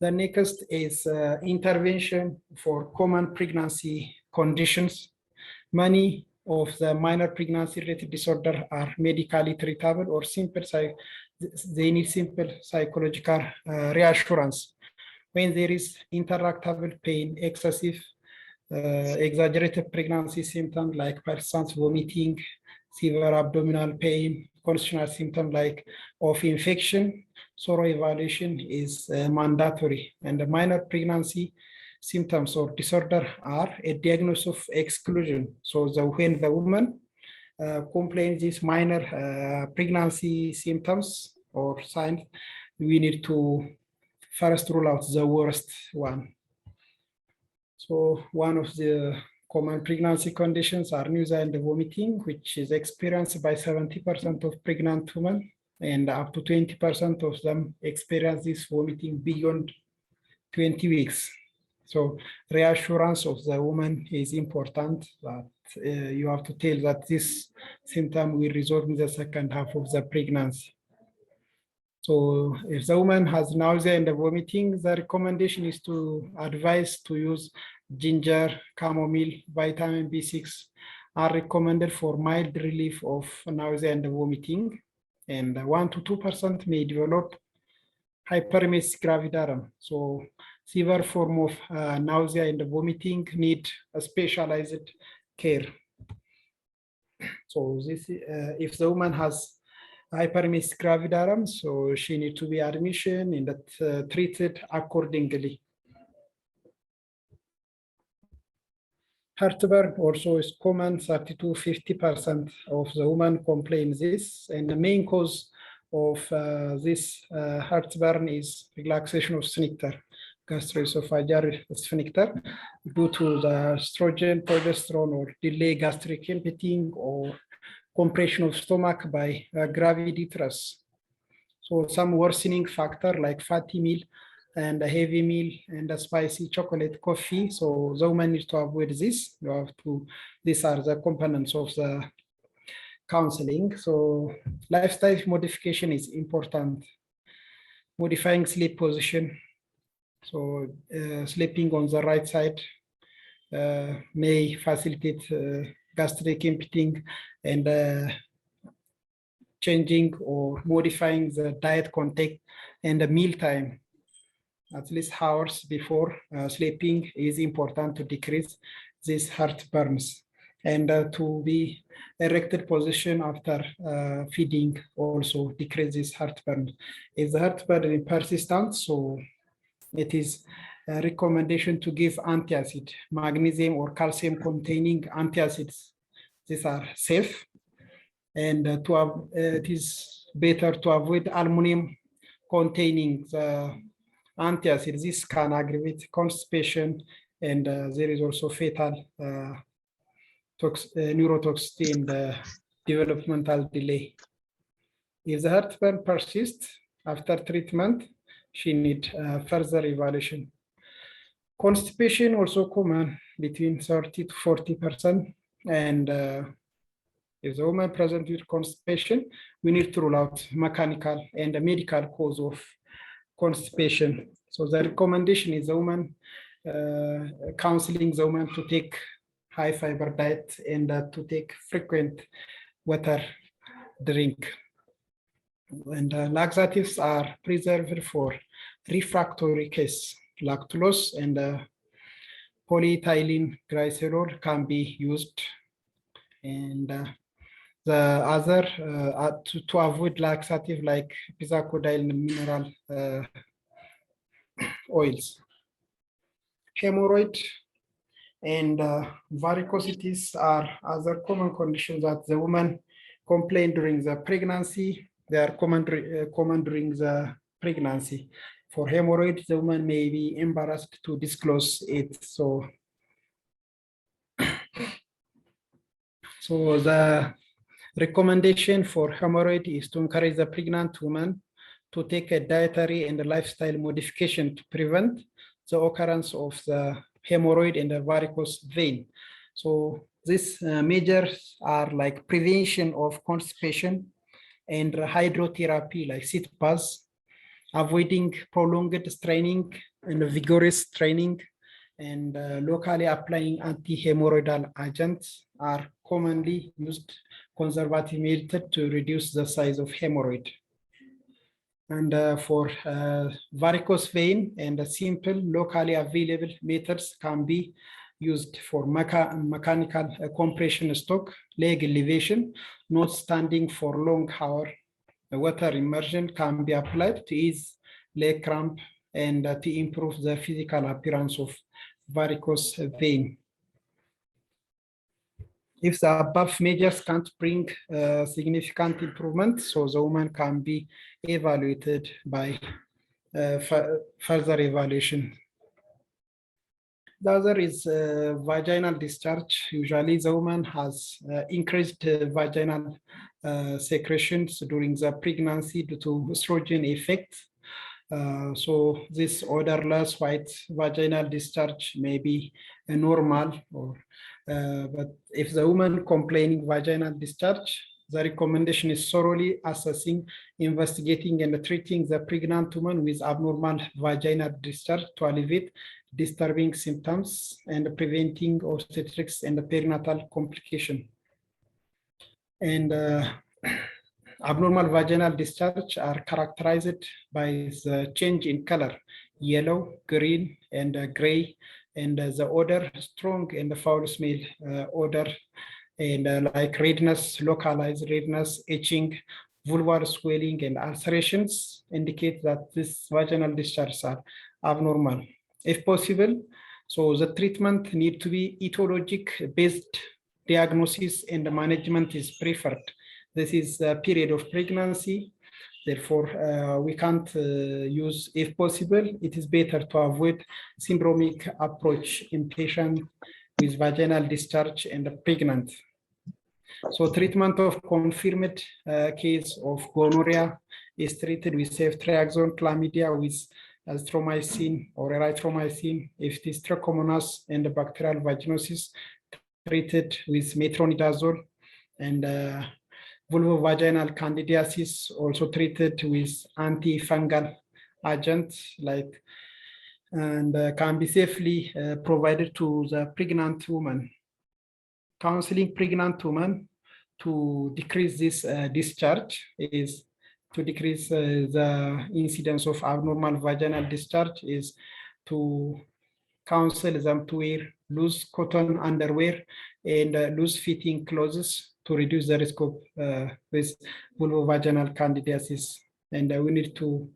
Speaker 2: The next is intervention for common pregnancy conditions. Many of the minor pregnancy-related disorders are medically treatable or simple. They need simple psychological reassurance. When there is interactable pain, excessive, exaggerated pregnancy symptoms like persistence vomiting, severe abdominal pain, constitutional symptoms like of infection, thorough evaluation is mandatory. And the minor pregnancy symptoms or disorder are a diagnosis of exclusion. So when the woman complains these minor pregnancy symptoms or signs, we need to first rule out the worst one. So one of the common pregnancy conditions are nausea and vomiting, which is experienced by 70% of pregnant women, and up to 20% of them experience this vomiting beyond 20 weeks. So reassurance of the woman is important, that you have to tell that this symptom will resolve in the second half of the pregnancy. So if the woman has nausea and vomiting, the recommendation is to advise to use ginger, chamomile, vitamin B6 are recommended for mild relief of nausea and vomiting, and 1 to 2% may develop hyperemesis gravidarum. So severe form of nausea and vomiting need a specialized care. So this, if the woman has hyperemesis gravidarum, so she needs to be admission and treated accordingly. Heartburn also is common, 30 to 50% of the women complain this, and the main cause of this heartburn is relaxation of sphincter, gastroesophageal sphincter, due to the estrogen, progesterone, or delay gastric emptying, or compression of stomach by graviditress. So some worsening factor like fatty meal and a heavy meal and a spicy chocolate coffee. So the woman needs to avoid this. You have to, these are the components of the counseling. So lifestyle modification is important. Modifying sleep position. So sleeping on the right side may facilitate gastric emptying, and changing or modifying the diet content and the meal time at least hours before sleeping is important to decrease these heartburns, and to be erected position after feeding also decreases heartburn. If the heartburn is persistent, so it is a recommendation to give antacid, magnesium or calcium containing antacids. These are safe, and it is better to avoid aluminum containing the antacid. This can aggravate constipation, and there is also fatal neurotoxicity and developmental delay. If the heartburn persists after treatment, she needs further evaluation. Constipation also common between 30 to 40%, and if the woman present with constipation, we need to rule out mechanical and medical cause of constipation. So the recommendation is the woman counseling the woman to take high fiber diet and to take frequent water drink. And laxatives are preserved for refractory case. Lactulose and polyethylene glycerol can be used, and the other to avoid laxative like bisacodyl mineral oils. Hemorrhoid and varicosities are other common conditions that the woman complain during the pregnancy. They are common during the pregnancy. For hemorrhoid, the woman may be embarrassed to disclose it. So the recommendation for hemorrhoid is to encourage the pregnant woman to take a dietary and a lifestyle modification to prevent the occurrence of the hemorrhoid and the varicose vein. So these measures are like prevention of constipation and hydrotherapy like sit baths, avoiding prolonged straining and vigorous training, and locally applying anti-hemorrhoidal agents are commonly used conservative method to reduce the size of hemorrhoid. And for varicose vein, and simple locally available methods can be used for mechanical compression stroke, leg elevation, not standing for long hour. Water immersion can be applied to ease leg cramp and to improve the physical appearance of varicose vein. If the above measures can't bring significant improvement, so the woman can be evaluated by further evaluation. The other is vaginal discharge. Usually the woman has increased vaginal secretions during the pregnancy due to estrogen effect. So this odorless white vaginal discharge may be normal, or but if the woman complaining vaginal discharge, the recommendation is thoroughly assessing, investigating, and treating the pregnant woman with abnormal vaginal discharge to alleviate disturbing symptoms and preventing obstetrics and perinatal complication. And abnormal vaginal discharge are characterized by the change in color, yellow, green, and gray, and the odor, strong and foul smell odor, and like redness, localized redness, itching, vulvar swelling, and ulcerations indicate that this vaginal discharges are abnormal. If possible, so the treatment need to be etiologic based diagnosis and management is preferred. This is a period of pregnancy. Therefore, we can't use, if possible, it is better to avoid syndromic approach in patients with vaginal discharge and pregnant. So treatment of confirmed case of gonorrhea is treated with ceftriaxone, chlamydia with azithromycin or erythromycin. If it is trichomonas and bacterial vaginosis, treated with metronidazole, and vulvovaginal candidiasis also treated with antifungal agents like, and can be safely provided to the pregnant woman. Counseling pregnant women to decrease this discharge is to decrease the incidence of abnormal vaginal discharge is to counsel them to wear loose cotton underwear and loose fitting clothes to reduce the risk of this vulvovaginal candidiasis. And we need to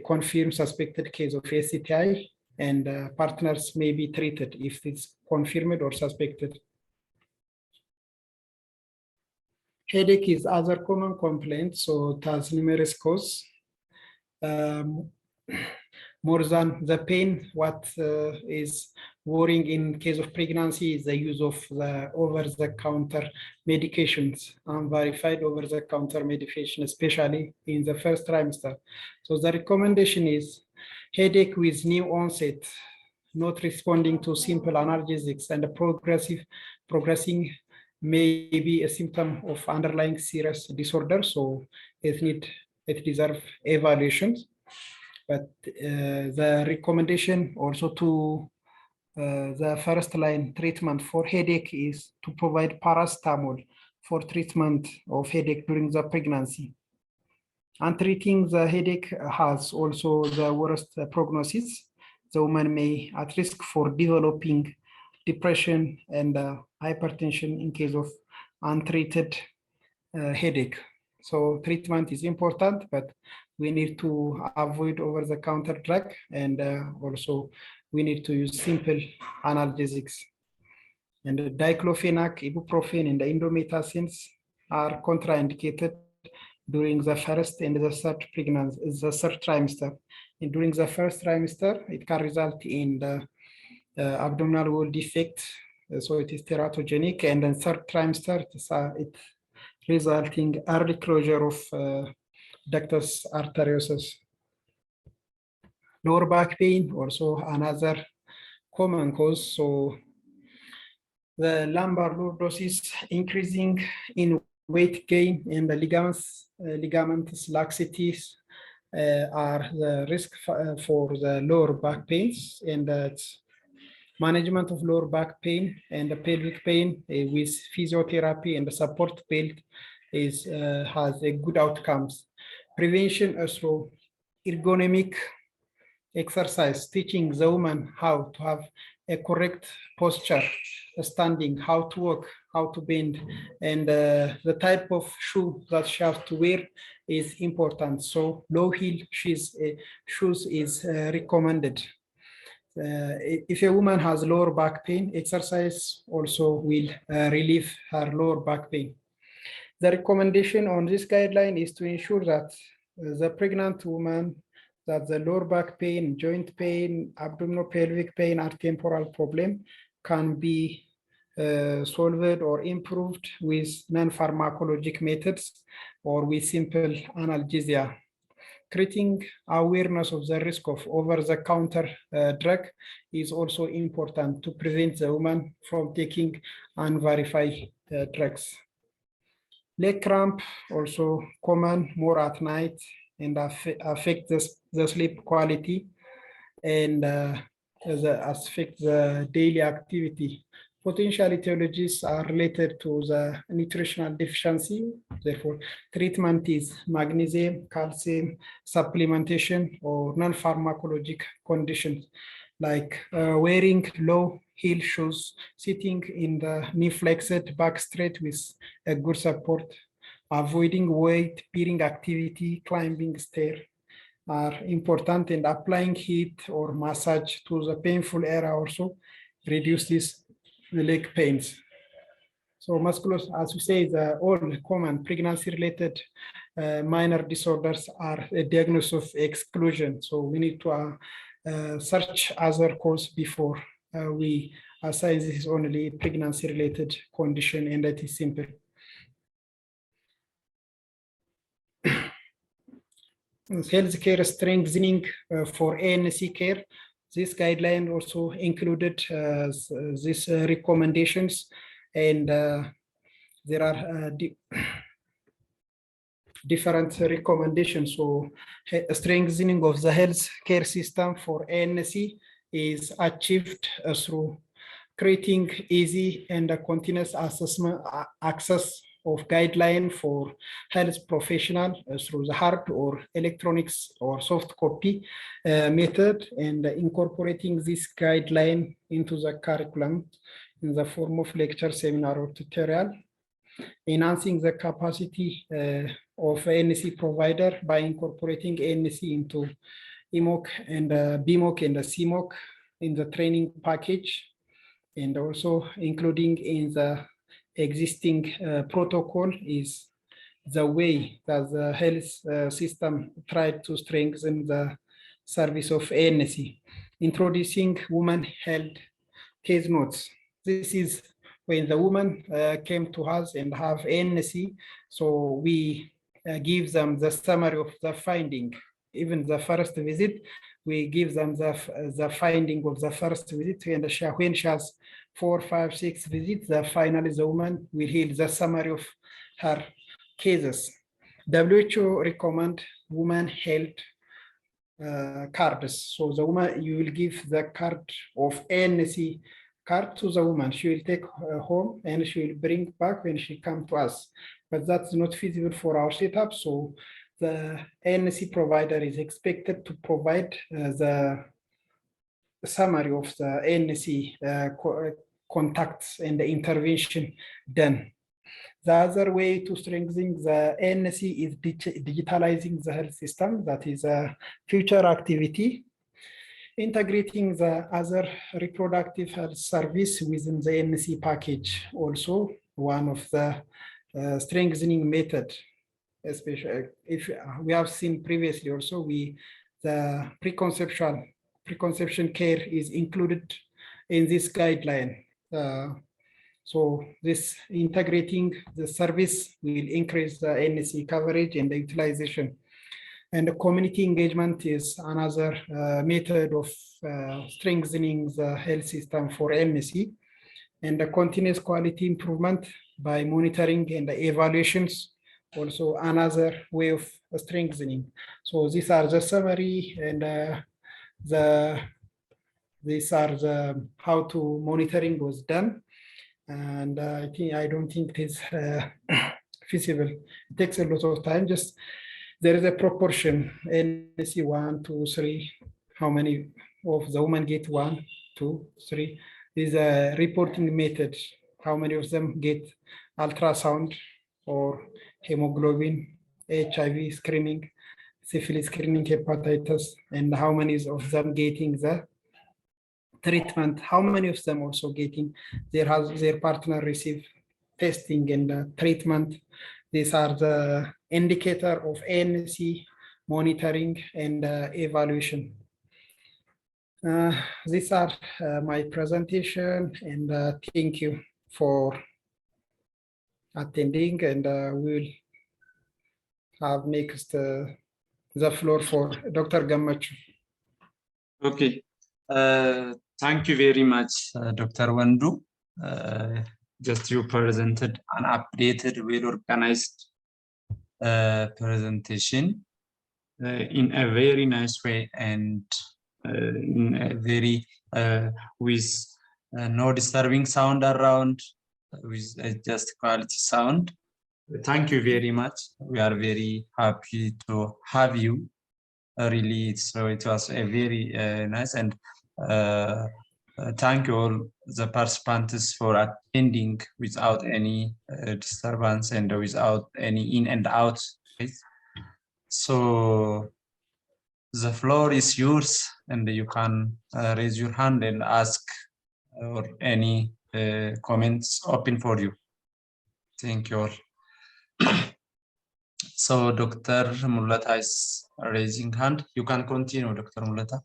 Speaker 2: confirm suspected case of STI, and partners may be treated if it's confirmed or suspected. Headache is other common complaint, so it has numerous causes. More than the pain, what is worrying in case of pregnancy is the use of the over-the-counter medications, unverified over-the-counter medication, especially in the first trimester. So the recommendation is headache with new onset, not responding to simple analgesics, and progressing may be a symptom of underlying serious disorder. So it deserves evaluations. But the recommendation also to the first line treatment for headache is to provide paracetamol for treatment of headache during the pregnancy. And treating the headache has also the worst prognosis. The woman may at risk for developing depression and hypertension in case of untreated headache. So treatment is important, but we need to avoid over-the-counter drug, and also we need to use simple analgesics. And the diclofenac, ibuprofen, and the indomethacins are contraindicated during the first and the third pregnancy, the third trimester. And during the first trimester, it can result in the abdominal wall defect, so it is teratogenic, and then third trimester, it resulting early closure of ductus arteriosus. Lower back pain, also another common cause. So the lumbar lordosis increasing in weight gain and the ligamentous laxities are the risk for the lower back pains, and management of lower back pain and the pelvic pain with physiotherapy and the support belt is has a good outcomes. Prevention also ergonomic exercise, teaching the woman how to have a correct posture, standing, how to walk, how to bend, and the type of shoe that she has to wear is important. So low heel shoes is recommended. If a woman has lower back pain, exercise also will relieve her lower back pain. The recommendation on this guideline is to ensure that the pregnant woman, that the lower back pain, joint pain, abdominal pelvic pain, or temporal problem can be solved or improved with non-pharmacologic methods or with simple analgesia. Creating awareness of the risk of over-the-counter drug is also important to prevent the woman from taking unverified drugs. Leg cramp, also common, more at night, and affect the sleep quality and affect the daily activity. Potential etiologies are related to the nutritional deficiency. Therefore, treatment is magnesium, calcium supplementation, or non-pharmacologic conditions. like wearing low heel shoes, sitting in the knee flexed back straight with a good support, avoiding weight bearing activity, climbing stair are important, and applying heat or massage to the painful area also reduce these leg pains. So as we say, the all common pregnancy-related minor disorders are a diagnosis of exclusion. So we need to search other causes before we assign this is only pregnancy-related condition, and that is simple. Healthcare strengthening for ANC care. This guideline also included these recommendations, and there are different recommendations. So strengthening of the health care system for ANC is achieved through creating easy and continuous assessment access of guideline for health professional through the hard or electronics or soft copy method, and incorporating this guideline into the curriculum in the form of lecture, seminar, or tutorial. Enhancing the capacity of ANC provider by incorporating ANC into EMOC and BMOC and the CMOC in the training package, and also including in the existing protocol is the way that the health system tried to strengthen the service of ANC. Introducing woman health case notes. This is when the woman came to us and have ANC, so we give them the summary of the finding. Even the first visit, we give them the finding of the first visit, and when she has 4, 5, 6 visits, finally the woman will heal the summary of her cases. WHO recommend woman health cards. So the woman, you will give the card of ANC card to the woman. She will take home and she will bring back when she come to us. But that's not feasible for our setup. So the ANC provider is expected to provide the summary of the ANC contacts and the intervention done. The other way to strengthen the ANC is digitalizing the health system. That is a future activity. Integrating the other reproductive health service within the ANC package, also one of the strengthening method. Especially if we have seen previously also, the preconception care is included in this guideline. So this integrating the service will increase the ANC coverage and the utilization. And the community engagement is another method of strengthening the health system for ANC, and the continuous quality improvement by monitoring and the evaluations, also another way of strengthening. So these are the summary, and these are the how to monitoring was done. And I don't think it is feasible. It takes a lot of time. Just there is a proportion, ANC 1, 2, 3, how many of the women get 1, 2, 3. Is a reporting method. How many of them get ultrasound or hemoglobin, HIV screening, syphilis screening, hepatitis, and how many of them getting the treatment? How many of them also getting their partner receive testing and treatment? These are the indicator of ANC monitoring and evaluation. These are my presentation, and thank you for attending, and we will have next the floor for Dr. Gemechu.
Speaker 3: Okay, thank you very much, Dr. Wondu. Just you presented an updated, well-organized presentation in a very nice way, and in a very with no disturbing sound around, with just quality sound. Thank you very much. We are very happy to have you. Really, so it was a very nice, and Thank you all the participants for attending without any disturbance and without any in and out. Right? So the floor is yours, and you can raise your hand and ask or any comments open for you. Thank you all. So Dr. Mulata is raising hand. You can continue, Dr. Mulata.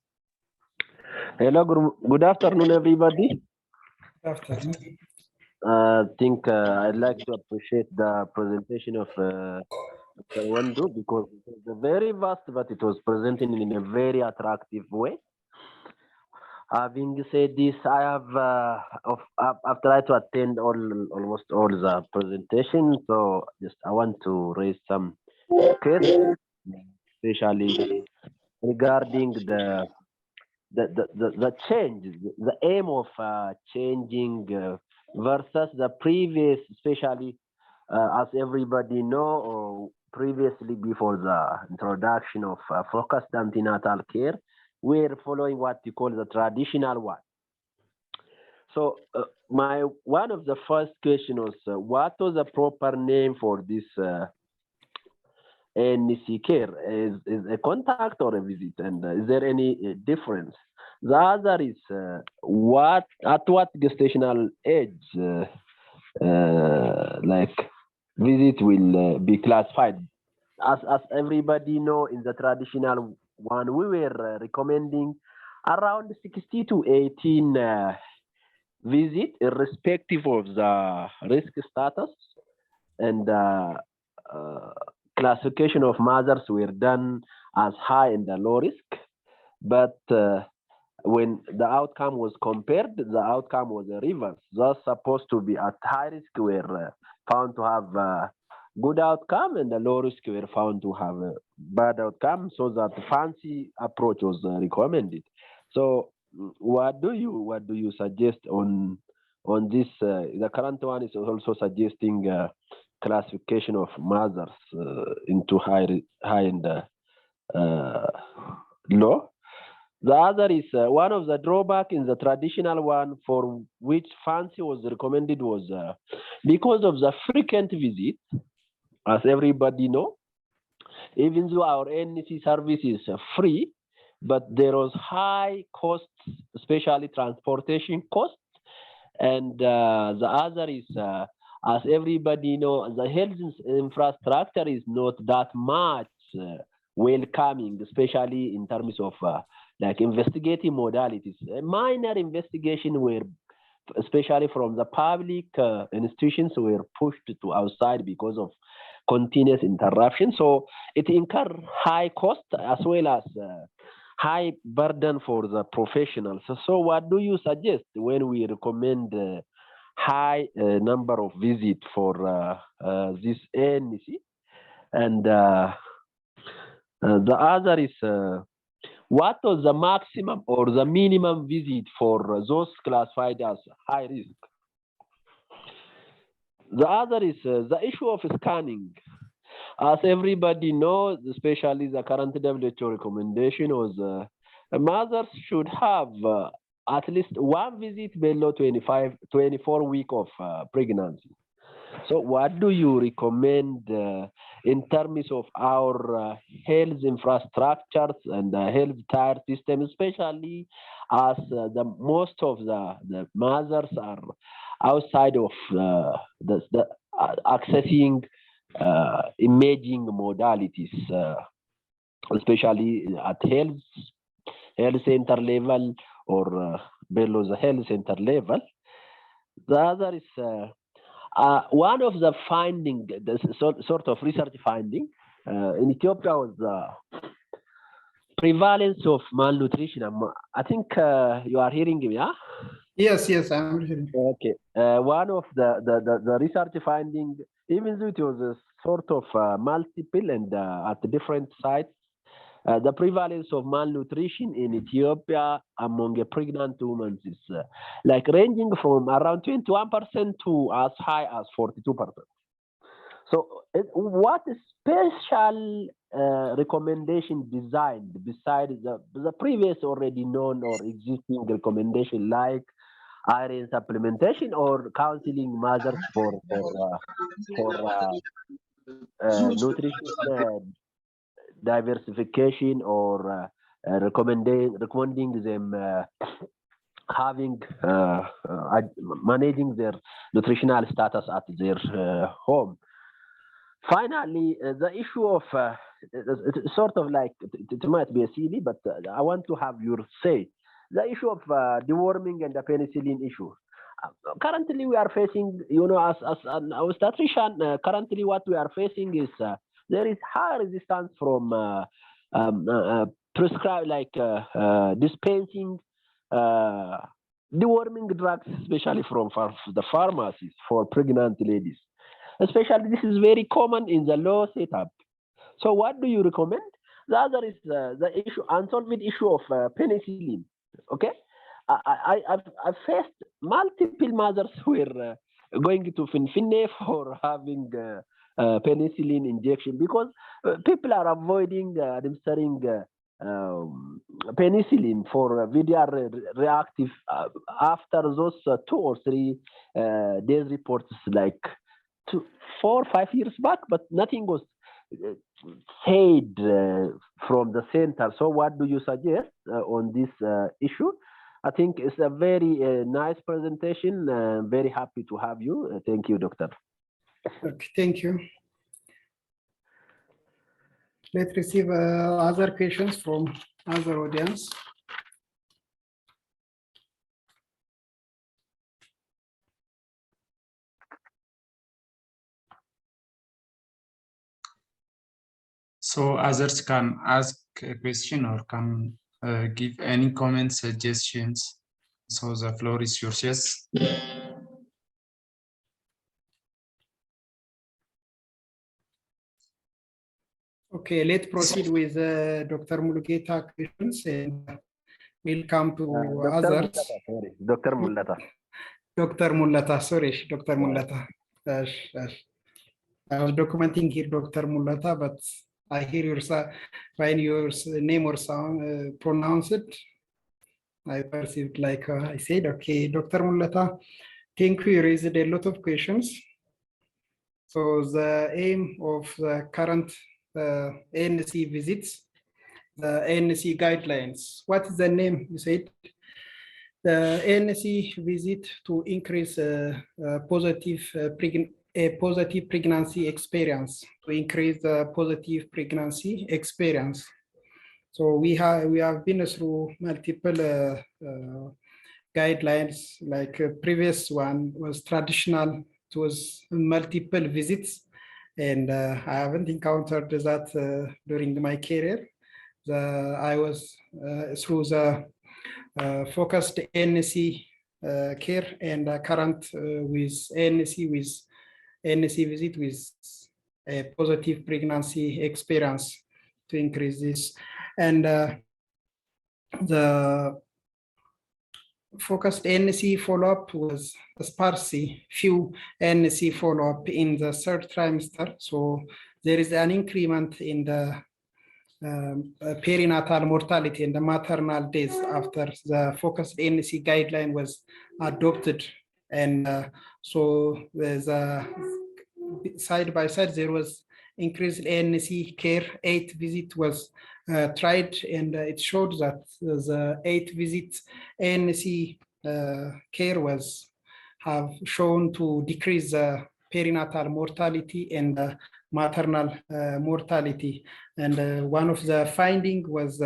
Speaker 1: Hello, good afternoon, everybody.
Speaker 2: Good afternoon.
Speaker 1: I think I'd like to appreciate the presentation of Dr. Wondu because it was very vast, but it was presented in a very attractive way. Having said this, I have I've tried to attend almost all the presentation, so just I want to raise some questions, especially regarding the change, the aim of changing versus the previous, especially as everybody know, or previously before the introduction of focused antenatal care, we're following what you call the traditional one. So one of the first questions was, what was the proper name for this ANC care? Is a contact or a visit, and is there any difference? The other is at what gestational age like visit will be classified. As everybody know, in the traditional one, we were recommending around 60 to 18 visit, irrespective of the risk status, and classification of mothers were done as high and low risk. But when the outcome was compared, the outcome was a reverse. Those supposed to be at high risk were found to have good outcome, and the low risk were found to have a bad outcome. So that fancy approach was recommended. So what do you suggest on this? The current one is also suggesting classification of mothers into high and low. The other is one of the drawback in the traditional one for which fancy was recommended was because of the frequent visit. As everybody know, even though our ANC service is free, but there was high costs, especially transportation costs. And the other is, as everybody know, the health infrastructure is not that much welcoming, especially in terms of like investigative modalities. A minor investigation were, especially from the public institutions, were pushed to outside because of continuous interruption. So it incur high cost as well as high burden for the professionals. So what do you suggest when we recommend high number of visits for this ANC? And the other is, what was the maximum or the minimum visit for those classified as high risk? The other is the issue of scanning. As everybody knows, especially the current WHO recommendation was mothers should have at least one visit below 24 weeks of pregnancy. So what do you recommend in terms of our health infrastructures and health tier system, especially as the most of the mothers are outside of accessing imaging modalities, especially at health center level or below the health center level. The other is one of the finding, the sort of research finding in Ethiopia was the prevalence of malnutrition. I think you are hearing me, yeah?
Speaker 2: Yes, I'm hearing.
Speaker 1: Okay. One of the research finding, even though it was a sort of multiple and at different sites, the prevalence of malnutrition in Ethiopia among a pregnant women is like ranging from around 21% to as high as 42%. So what special recommendation designed besides the previous already known or existing recommendation like iron supplementation or counseling mothers for nutrition diversification or recommending them having managing their nutritional status at their home. Finally, the issue of sort of like it might be a silly, but I want to have your say. The issue of deworming and the penicillin issue. Currently, we are facing, as an obstetrician, currently what we are facing is there is high resistance from prescribe like dispensing deworming drugs, especially from the pharmacies for pregnant ladies. Especially, this is very common in the law setup. So, what do you recommend? The other is the issue, unsolved issue of penicillin. Okay, I've faced multiple mothers who were going to Finfinne for having penicillin injection because people are avoiding administering penicillin for VDR reactive after those 2 or 3 days reports like 4 or 5 years back, but nothing was said from the center. So what do you suggest on this issue? I think it's a very nice presentation. Very happy to have you. Thank you, Doctor.
Speaker 2: Okay, thank you. Let's receive other questions from other audience.
Speaker 3: So others can ask a question or can give any comments, suggestions. So the floor is yours. Yes.
Speaker 2: Okay, let's proceed with Dr. Mulugeta questions and we'll come to others.
Speaker 1: Dr. Mulata.
Speaker 2: Dr. Mulata, sorry, Dr. Mulata. I was documenting here Dr. Mulata, but I hear your when your name or sound pronounce it, I perceived like I said, okay, Dr. Mulata, thank you. You raised a lot of questions. So the aim of the current ANC visits, the ANC guidelines. What is the name? You said the ANC visit to increase positive pregnancy experience, to increase the positive pregnancy experience. So we have been through multiple guidelines. Like previous one was traditional. It was multiple visits, and I haven't encountered that during my career. I was through the focused ANC care and current with ANC visit with a positive pregnancy experience to increase this. And the focused ANC follow-up was sparsely, few ANC follow-up in the 3rd trimester. So there is an increment in the perinatal mortality and the maternal deaths after the focused ANC guideline was adopted. And so there's a side by side, there was increased ANC care. 8 visit was tried, and it showed that the 8 visits ANC care have shown to decrease the perinatal mortality and maternal mortality. And one of the findings was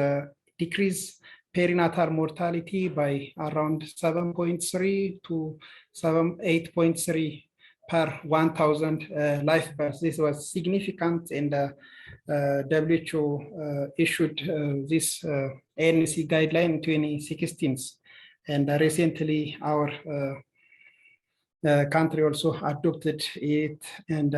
Speaker 2: decrease perinatal mortality by around 7.3 to 8.3 per 1,000 live births. This was significant, and WHO issued this ANC guideline in 2016. And recently, our country also adopted it and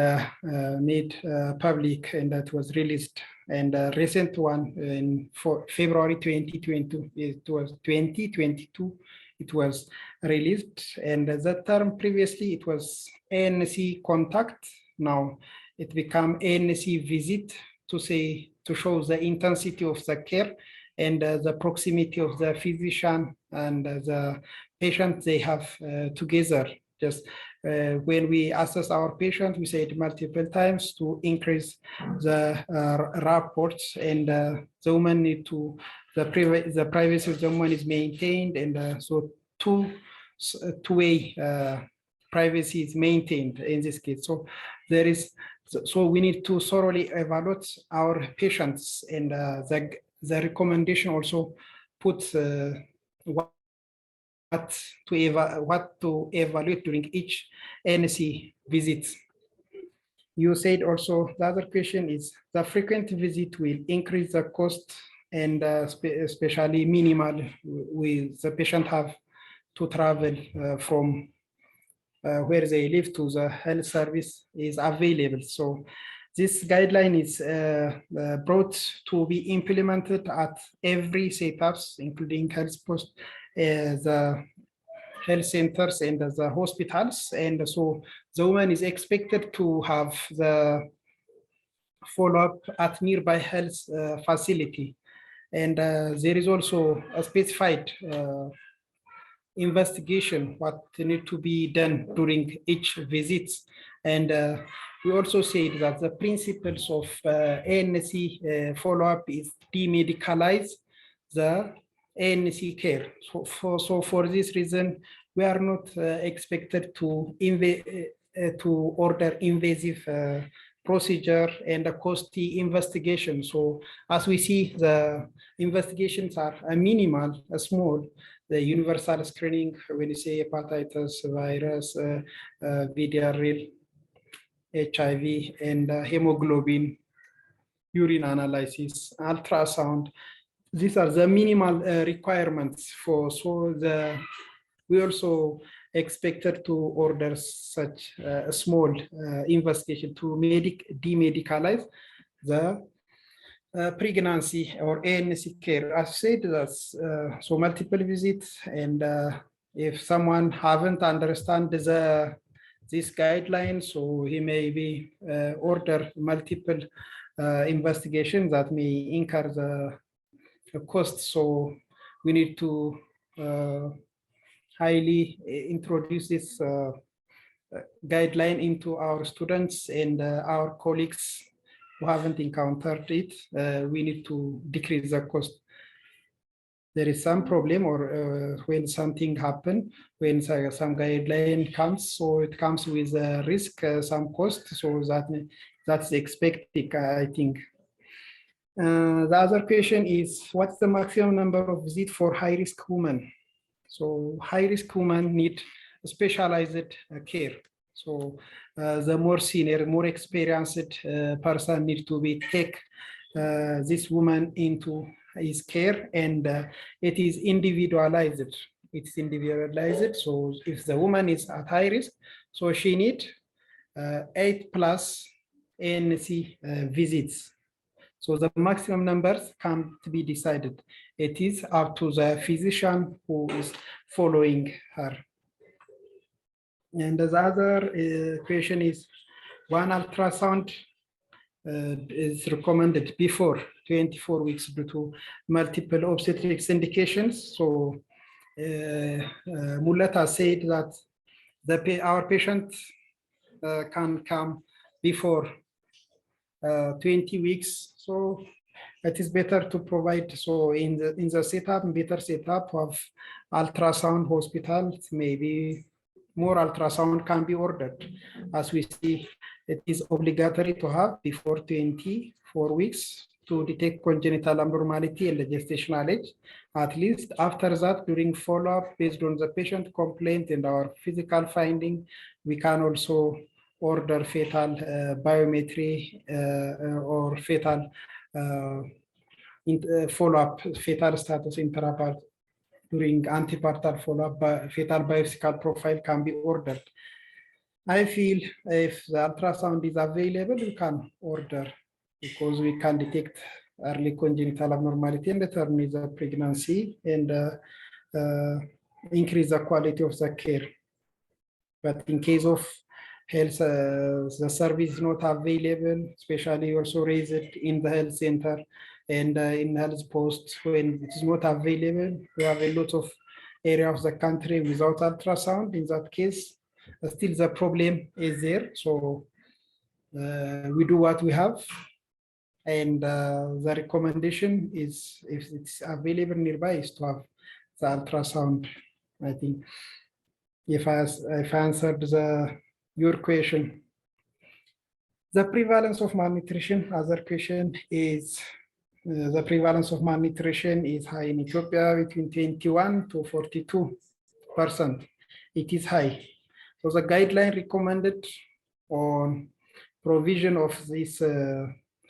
Speaker 2: made public, and that was released. And the recent one in February 2022, it was 2022, it was released. And that term previously it was ANC contact. Now it became ANC visit to show the intensity of the care and the proximity of the physician and the patient they have together. Just when we assess our patient, we say it multiple times to increase the reports, and the woman need to, the privacy of the woman is maintained, and so two-way privacy is maintained in this case. So there is, so we need to thoroughly evaluate our patients, and the recommendation also puts what to evaluate during each ANC visit. You said also the other question is the frequent visit will increase the cost, and especially minimal with the patient have to travel from where they live to the health service is available. So this guideline is brought to be implemented at every setups, including health post, the health centers and the hospitals. And so the woman is expected to have the follow-up at nearby health facility. And there is also a specified investigation what need to be done during each visit. And we also said that the principles of ANC follow-up is demedicalize the ANC care. So for this reason, we are not expected to order invasive procedure and a costly investigation. So as we see, the investigations are minimal, small. The universal screening, when you say hepatitis, virus, VDRL, HIV, and hemoglobin, urine analysis, ultrasound. These are the minimal requirements for, so we also expected to order such a small investigation to demedicalize the pregnancy or ANC care. I've said that so multiple visits, and if someone haven't understand this guideline, so he may be order multiple investigations that may incur the cost. So we need to highly introduce this guideline into our students and our colleagues who haven't encountered it. We need to decrease the cost. There is some problem, or when something happens, when some guideline comes, so it comes with a risk, some cost, so that's expected, I think. The other question is, what's the maximum number of visits for high-risk women? So high-risk women need specialized care. So the more senior, more experienced person need to be take this woman into his care, and it is individualized. It's individualized. So if the woman is at high risk, so she need 8+ ANC visits. So the maximum numbers can't be decided. It is up to the physician who is following her. And the other question is, one ultrasound is recommended before 24 weeks due to multiple obstetric indications. So Mulata said that our patient can come before 20 weeks. So it is better to provide, so in the setup, better setup of ultrasound hospitals, maybe more ultrasound can be ordered. As we see, it is obligatory to have before 24 weeks to detect congenital abnormality and the gestational age. At least after that, during follow-up, based on the patient complaint and our physical finding, we can also order fetal biometry or fetal follow-up, fetal status interapart during antepartum follow-up, fetal biophysical profile can be ordered. I feel if the ultrasound is available, we can order, because we can detect early congenital abnormality and determine the pregnancy and increase the quality of the care. But in case of health, the service is not available, especially also raised in the health center and in health posts when it is not available. We have a lot of areas of the country without ultrasound. In that case, still the problem is there. So we do what we have. And the recommendation is, if it's available nearby, is to have the ultrasound. I think if I answered your question. The prevalence of malnutrition, other question is, the prevalence of malnutrition is high in Ethiopia between 21 to 42%. It is high. So the guideline recommended on provision of this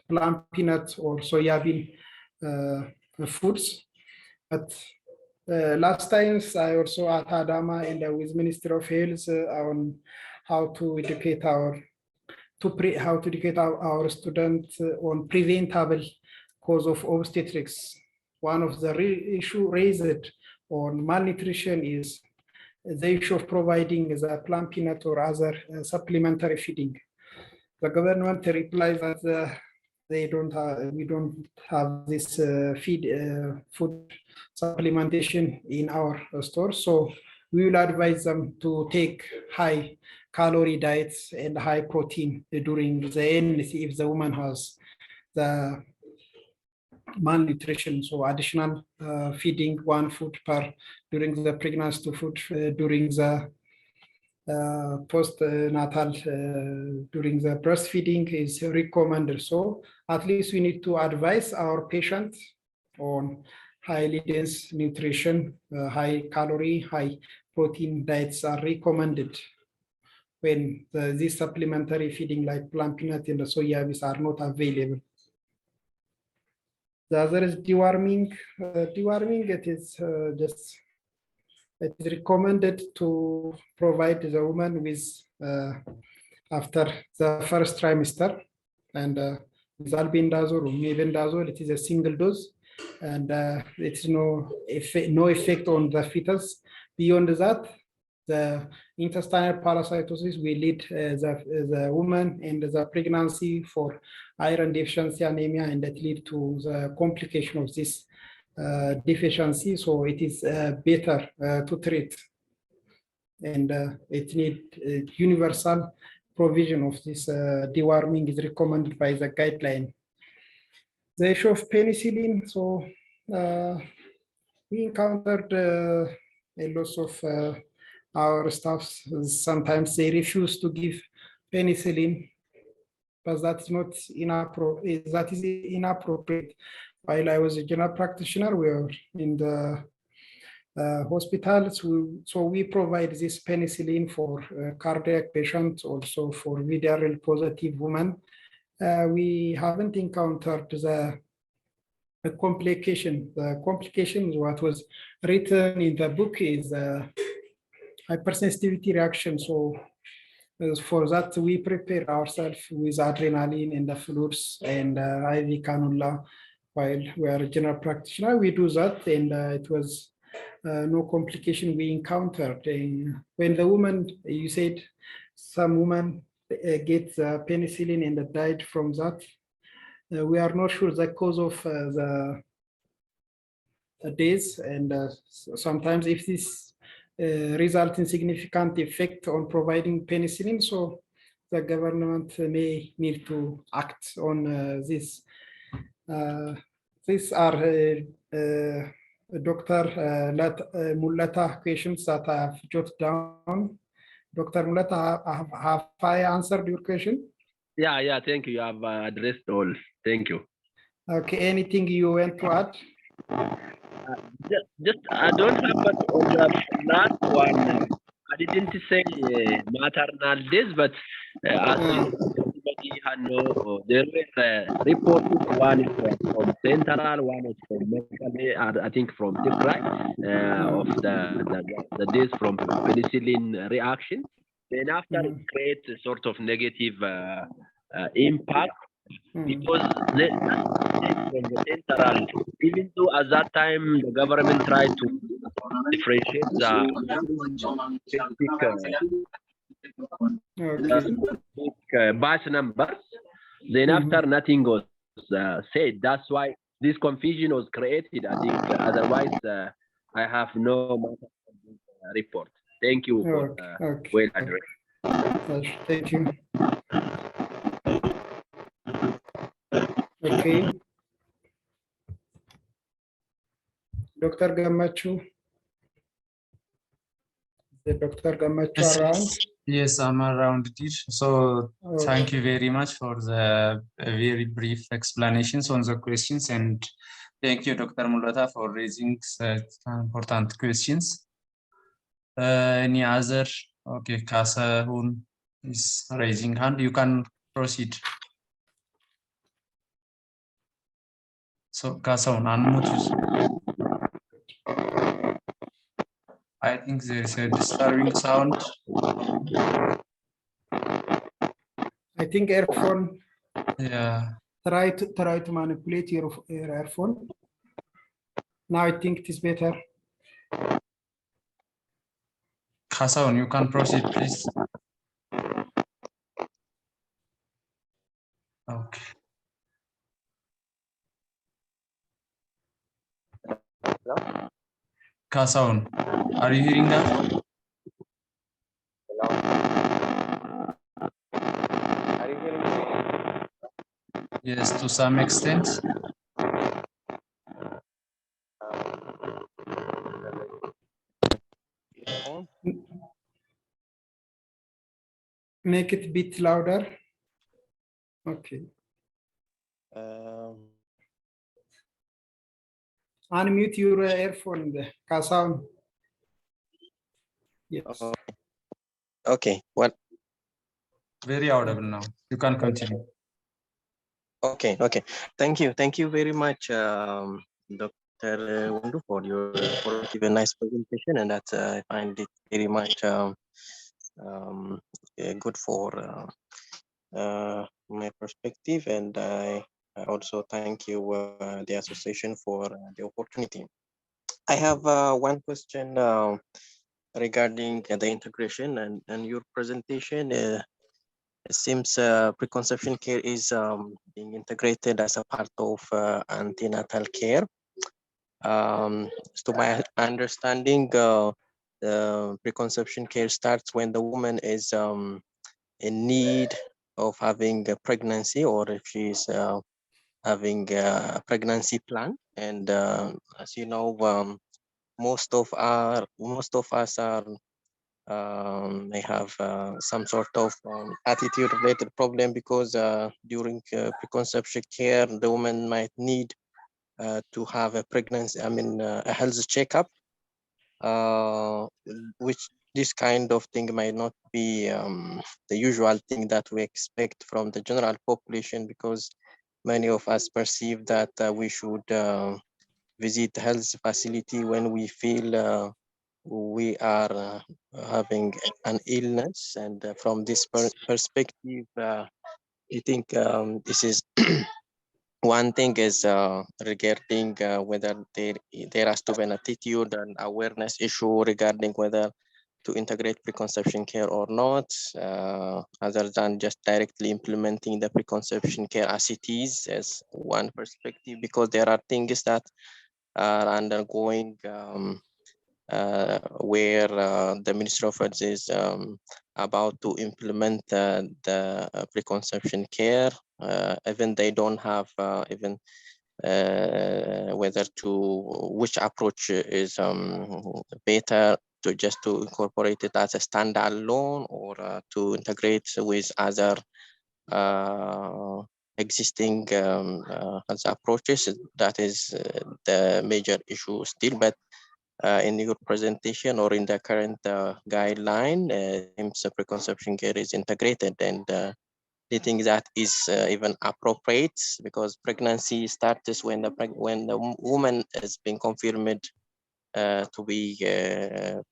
Speaker 2: plant peanut or soybean foods. But last times I also at Adama and with Ministry of Health on how to educate our students on preventable cause of obstetrics. One of the issue raised on malnutrition is the issue of providing the plant peanut or other supplementary feeding. The government replies that we don't have this food supplementation in our stores, so we will advise them to take high calorie diets and high protein during the NC if the woman has the malnutrition. So additional feeding, one food per during the pregnancy, two food during the postnatal, during the breastfeeding is recommended. So at least we need to advise our patients on highly dense nutrition, high calorie, high protein diets are recommended when these supplementary feeding like plant peanut and the soya beans are not available. The other is deworming. Deworming, it is recommended to provide the woman with after the first trimester, and with albendazole or mebendazole, it is a single dose, and it's no effect on the fetus. Beyond that, the intestinal parasitosis will lead the woman and the pregnancy for iron deficiency anemia, and that lead to the complication of this deficiency. So it is better to treat, and it needs universal provision of this deworming is recommended by the guideline. The issue of penicillin. So we encountered a lot of our staff, sometimes they refuse to give penicillin, but that's not inappropriate. That is inappropriate. While I was a general practitioner, we were in the hospitals, so we provide this penicillin for cardiac patients, also for VDRL positive women. We haven't encountered the complication. The complications, what was written in the book is hypersensitivity reaction. So for that, we prepare ourselves with adrenaline and the fluids and IV cannula. While we are a general practitioner, we do that, and it was no complication we encountered. When the woman, you said some woman get penicillin and died from that, we are not sure the cause of the death, and sometimes if this result in significant effect on providing penicillin, so the government may need to act on this. These are Dr. Mulata questions that I have jotted down. Dr. Mulata, have I answered your question?
Speaker 1: Yeah, thank you. You have addressed all. Thank you.
Speaker 2: Okay, anything you want to add?
Speaker 1: Just I don't have, but on the last one, I didn't say maternal days, but as everybody know, there were reported, one is from Central, one is from Mekane, I think from Tigray, of the days from penicillin reaction. Then after it creates a sort of negative impact, because from the Central, even though at that time the government tried to differentiate the batch numbers. Then after nothing was said. That's why this confusion was created. I think otherwise I have no report. Thank you for well addressed.
Speaker 2: Thank you. Okay. Dr. Gemechu. Is Dr. Gemechu around?
Speaker 3: Yes, I'm around, dear. So thank you very much for the very brief explanations on the questions, and thank you, Dr. Mulata, for raising such important questions. Any other? Okay, Kasa Hun is raising hand. You can proceed. So Kasa Hun, unmute yourself. I think there is a disturbing sound.
Speaker 2: I think earphone.
Speaker 3: Yeah.
Speaker 2: Try to manipulate your earphone. Now I think it is better.
Speaker 3: Kasaun, you can proceed, please. Okay.
Speaker 4: Hello?
Speaker 3: Kasaun, are you hearing that?
Speaker 4: Hello? Are you hearing me?
Speaker 3: Yes, to some extent.
Speaker 2: Make it a bit louder. Okay. Unmute your earphone, Kasaun. Yes.
Speaker 4: Okay. What?
Speaker 3: Very audible now. You can continue.
Speaker 4: Okay. Okay. Thank you. Thank you very much, Dr. Wondu, for your nice presentation, and that I find it very much good for my perspective, and I also thank you, the association, for the opportunity. I have one question regarding the integration, and your presentation. It seems preconception care is being integrated as a part of antenatal care. To my understanding, preconception care starts when the woman is in need of having a pregnancy, or if she's having a pregnancy plan. And as you know, most of us are may have some sort of attitude related problem, because during preconception care, the woman might need to have a pregnancy, a health checkup, which this kind of thing might not be the usual thing that we expect from the general population, because many of us perceive that we should visit health facility when we feel we are having an illness. And from this perspective, I think this is one thing is regarding whether there has to be an attitude and awareness issue regarding whether to integrate preconception care or not, other than just directly implementing the preconception care as it is, as one perspective, because there are things that are undergoing where the Ministry of Health is about to implement the preconception care. Even they don't have even whether to which approach is better, to just to incorporate it as a standalone, or to integrate with other existing approaches. That is the major issue still. But in your presentation or in the current guideline, preconception care is integrated, and I think that is even appropriate, because pregnancy starts when the woman has been confirmed to be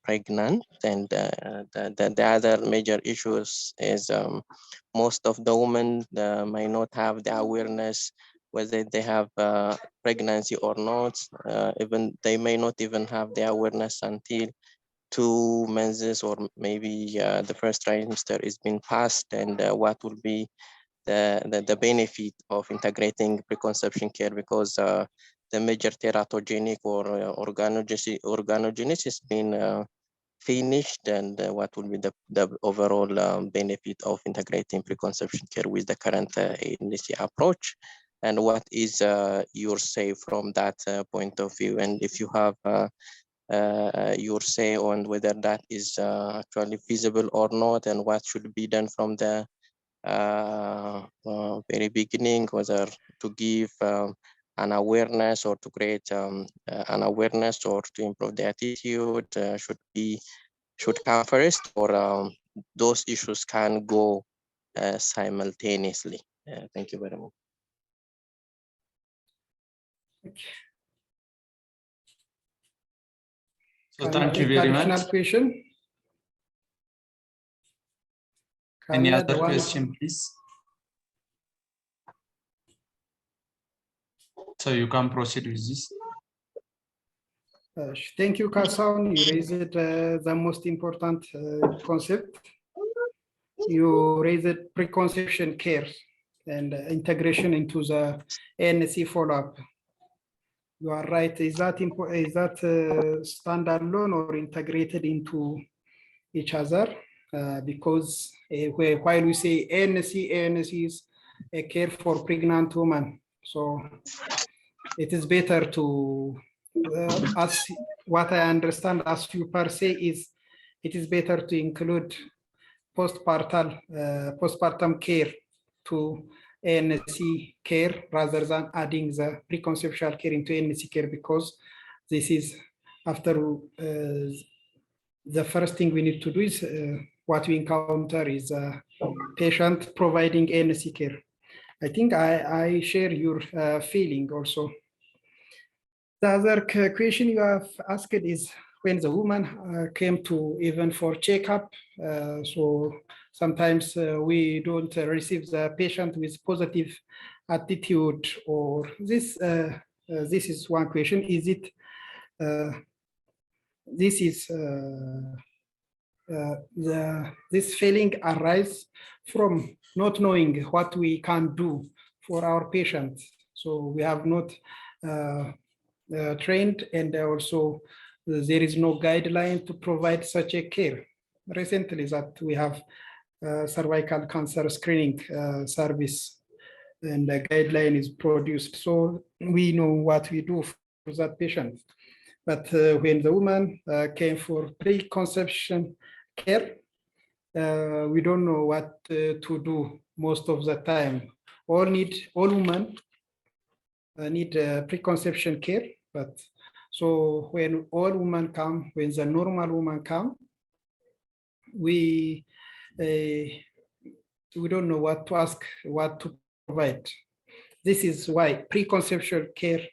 Speaker 4: pregnant. And the other major issues is most of the women may not have the awareness whether they have pregnancy or not. Even they may not even have the awareness until 2 months or maybe the first trimester is being passed, and what will be the benefit of integrating preconception care, because the major teratogenic or organogenesis has been finished, and what will be the overall benefit of integrating preconception care with the current ANC approach, and what is your say from that point of view, and if you have your say on whether that is actually feasible or not, and what should be done from the very beginning, whether to give an awareness or to create an awareness or to improve the attitude should come first, or those issues can go simultaneously. Thank you very much.
Speaker 3: So thank you very much.
Speaker 2: Additional question?
Speaker 3: Any other question, please? So you can proceed with this.
Speaker 2: Thank you, Kasaun. You raised the most important concept. You raised preconception care and integration into the ANC follow-up. You are right. Is that standalone or integrated into each other? Because while we say ANC is a care for pregnant women, so it is better to, as what I understand as you per se is, it is better to include postpartum care to ANC care rather than adding the preconceptual care into ANC care, because this is after the first thing we need to do is what we encounter is a patient providing ANC care. I think I share your feeling also. The other question you have asked is when the woman came to even for checkup. So sometimes we don't receive the patient with positive attitude, or this. This is one question. Is it? This feeling arises from not knowing what we can do for our patients. So we have not trained, and also there is no guideline to provide such a care. Recently that we have cervical cancer screening service, and the guideline is produced. So we know what we do for that patient. But when the woman came for preconception care, we don't know what to do most of the time. All women need preconception care, but so when all women come, when the normal woman come, we don't know what to ask, what to provide. This is why preconception care,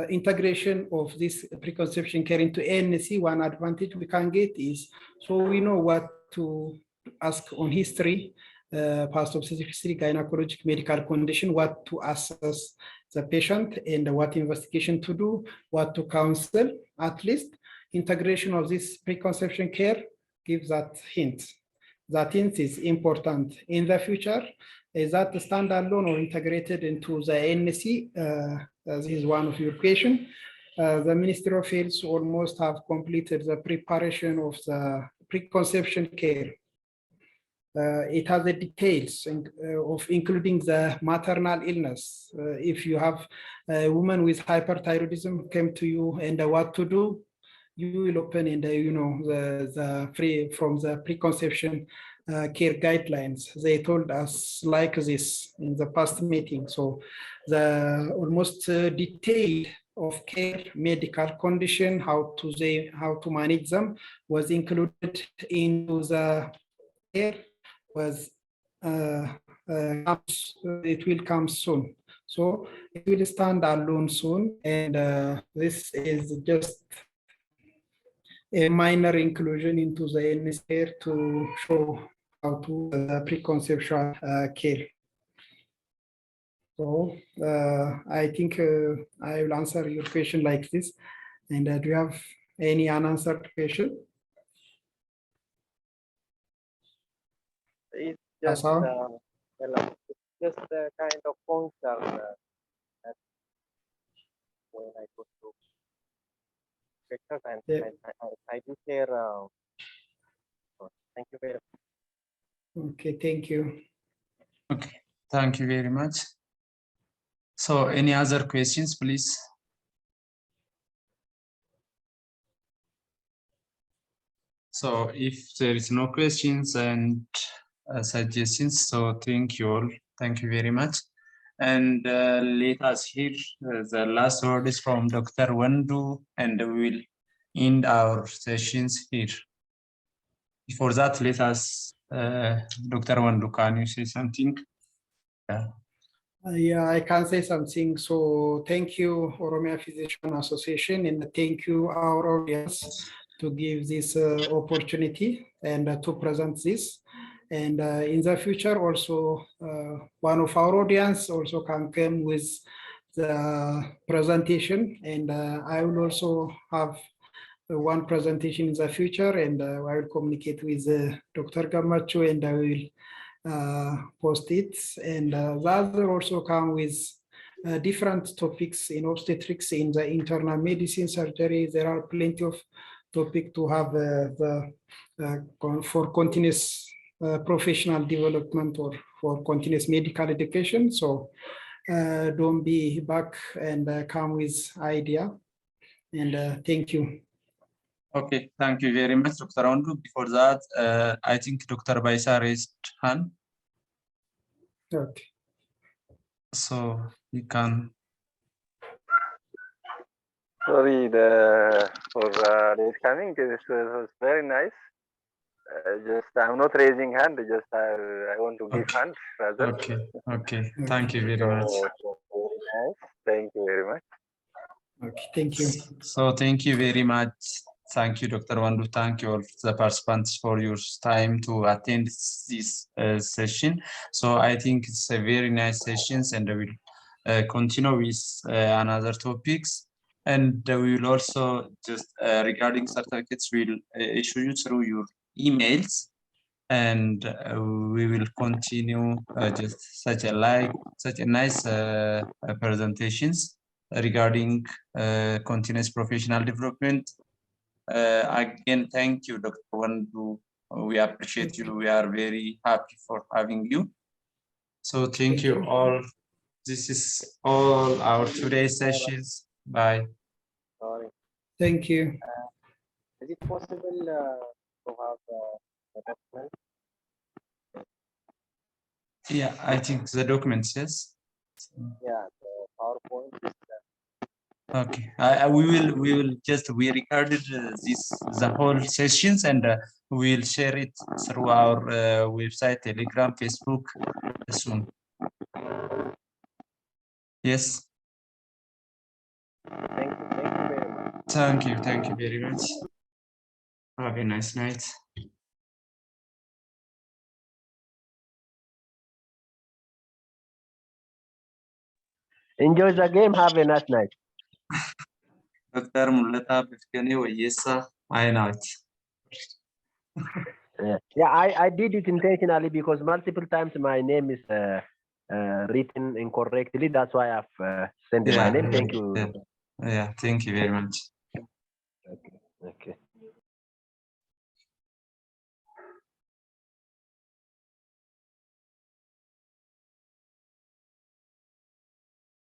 Speaker 2: integration of this preconception care into ANC, one advantage we can get is, so we know what to ask on history, past obstetric history, gynecologic medical condition, what to assess the patient, and what investigation to do, what to counsel. At least integration of this preconception care gives that hint. That hint is important. In the future, is that standalone or integrated into the ANC? This is one of your questions. The Ministry of Health almost have completed the preparation of the preconception care. It has the details of including the maternal illness. If you have a woman with hyperthyroidism came to you and what to do, you will open in the, you know, the free from the preconception care guidelines. They told us like this in the past meeting. So the almost detailed of care, medical condition, how to manage them was included into the care. Was it will come soon. So it will stand alone soon, and this is just a minor inclusion into the ANC care to show how to preconceptual care. So I think I will answer your question like this. And do you have any unanswered question?
Speaker 4: It's just,
Speaker 2: Hello?
Speaker 4: it's just a kind of functional that when I go to pictures and
Speaker 2: Yeah.
Speaker 4: I do share. Thank you very much.
Speaker 2: Okay, thank you.
Speaker 3: Okay, thank you very much. So any other questions, please? So if there is no questions and suggestions, so thank you all. Thank you very much. And let us hear the last word is from Dr. Wondu, and we will end our sessions here. Before that, let us, Dr. Wondu, can you say something?
Speaker 2: Yeah, I can say something. So thank you, Oromia Physicians Association, and thank you, our audience, to give this opportunity and to present this. And in the future, also, one of our audience also can come with the presentation, and I will also have one presentation in the future, and I will communicate with Dr. Gemechu, and I will post it. And the other also come with different topics in obstetrics, in the internal medicine surgery. There are plenty of topics to have for continuous professional development or for continuous medical education. So don't be back and come with idea. And thank you.
Speaker 3: Okay, thank you very much, Dr. Wondu. Before that, I think Dr. Baisa raised hand.
Speaker 2: Okay.
Speaker 3: So you can.
Speaker 5: Sorry for this coming. This was very nice. Just I'm not raising hand. Just I want to give
Speaker 3: Okay.
Speaker 5: hand rather.
Speaker 3: Okay. Okay. Thank you very much.
Speaker 5: Very nice. Thank you very much.
Speaker 2: Okay. Thank you.
Speaker 3: So thank you very much. Thank you, Dr. Wondu. Thank you all the participants for your time to attend this session. So I think it's a very nice sessions, and I will continue with another topics. And we will also just regarding certificates, we'll issue you through your emails, and we will continue just such a nice presentations regarding continuous professional development. Again, thank you, Dr. Wondu. We appreciate you. We are very happy for having you. So thank you all. This is all our today's sessions. Bye.
Speaker 4: Sorry.
Speaker 2: Thank you.
Speaker 4: Is it possible to have the document?
Speaker 3: Yeah, I think the documents, yes.
Speaker 4: Yeah, the PowerPoint is
Speaker 3: Okay, we will just we recorded the whole sessions, and we will share it through our website, Telegram, Facebook soon. Yes.
Speaker 4: thank you very much.
Speaker 3: Thank you very much. Have a nice night.
Speaker 1: Enjoy the game. Have a nice night.
Speaker 3: Dr. Mulata Biftu Wayesa, I know it.
Speaker 1: Yeah, I did it intentionally because multiple times my name is written incorrectly. That's why I've sent my name. Thank you.
Speaker 3: Yeah, thank you very much.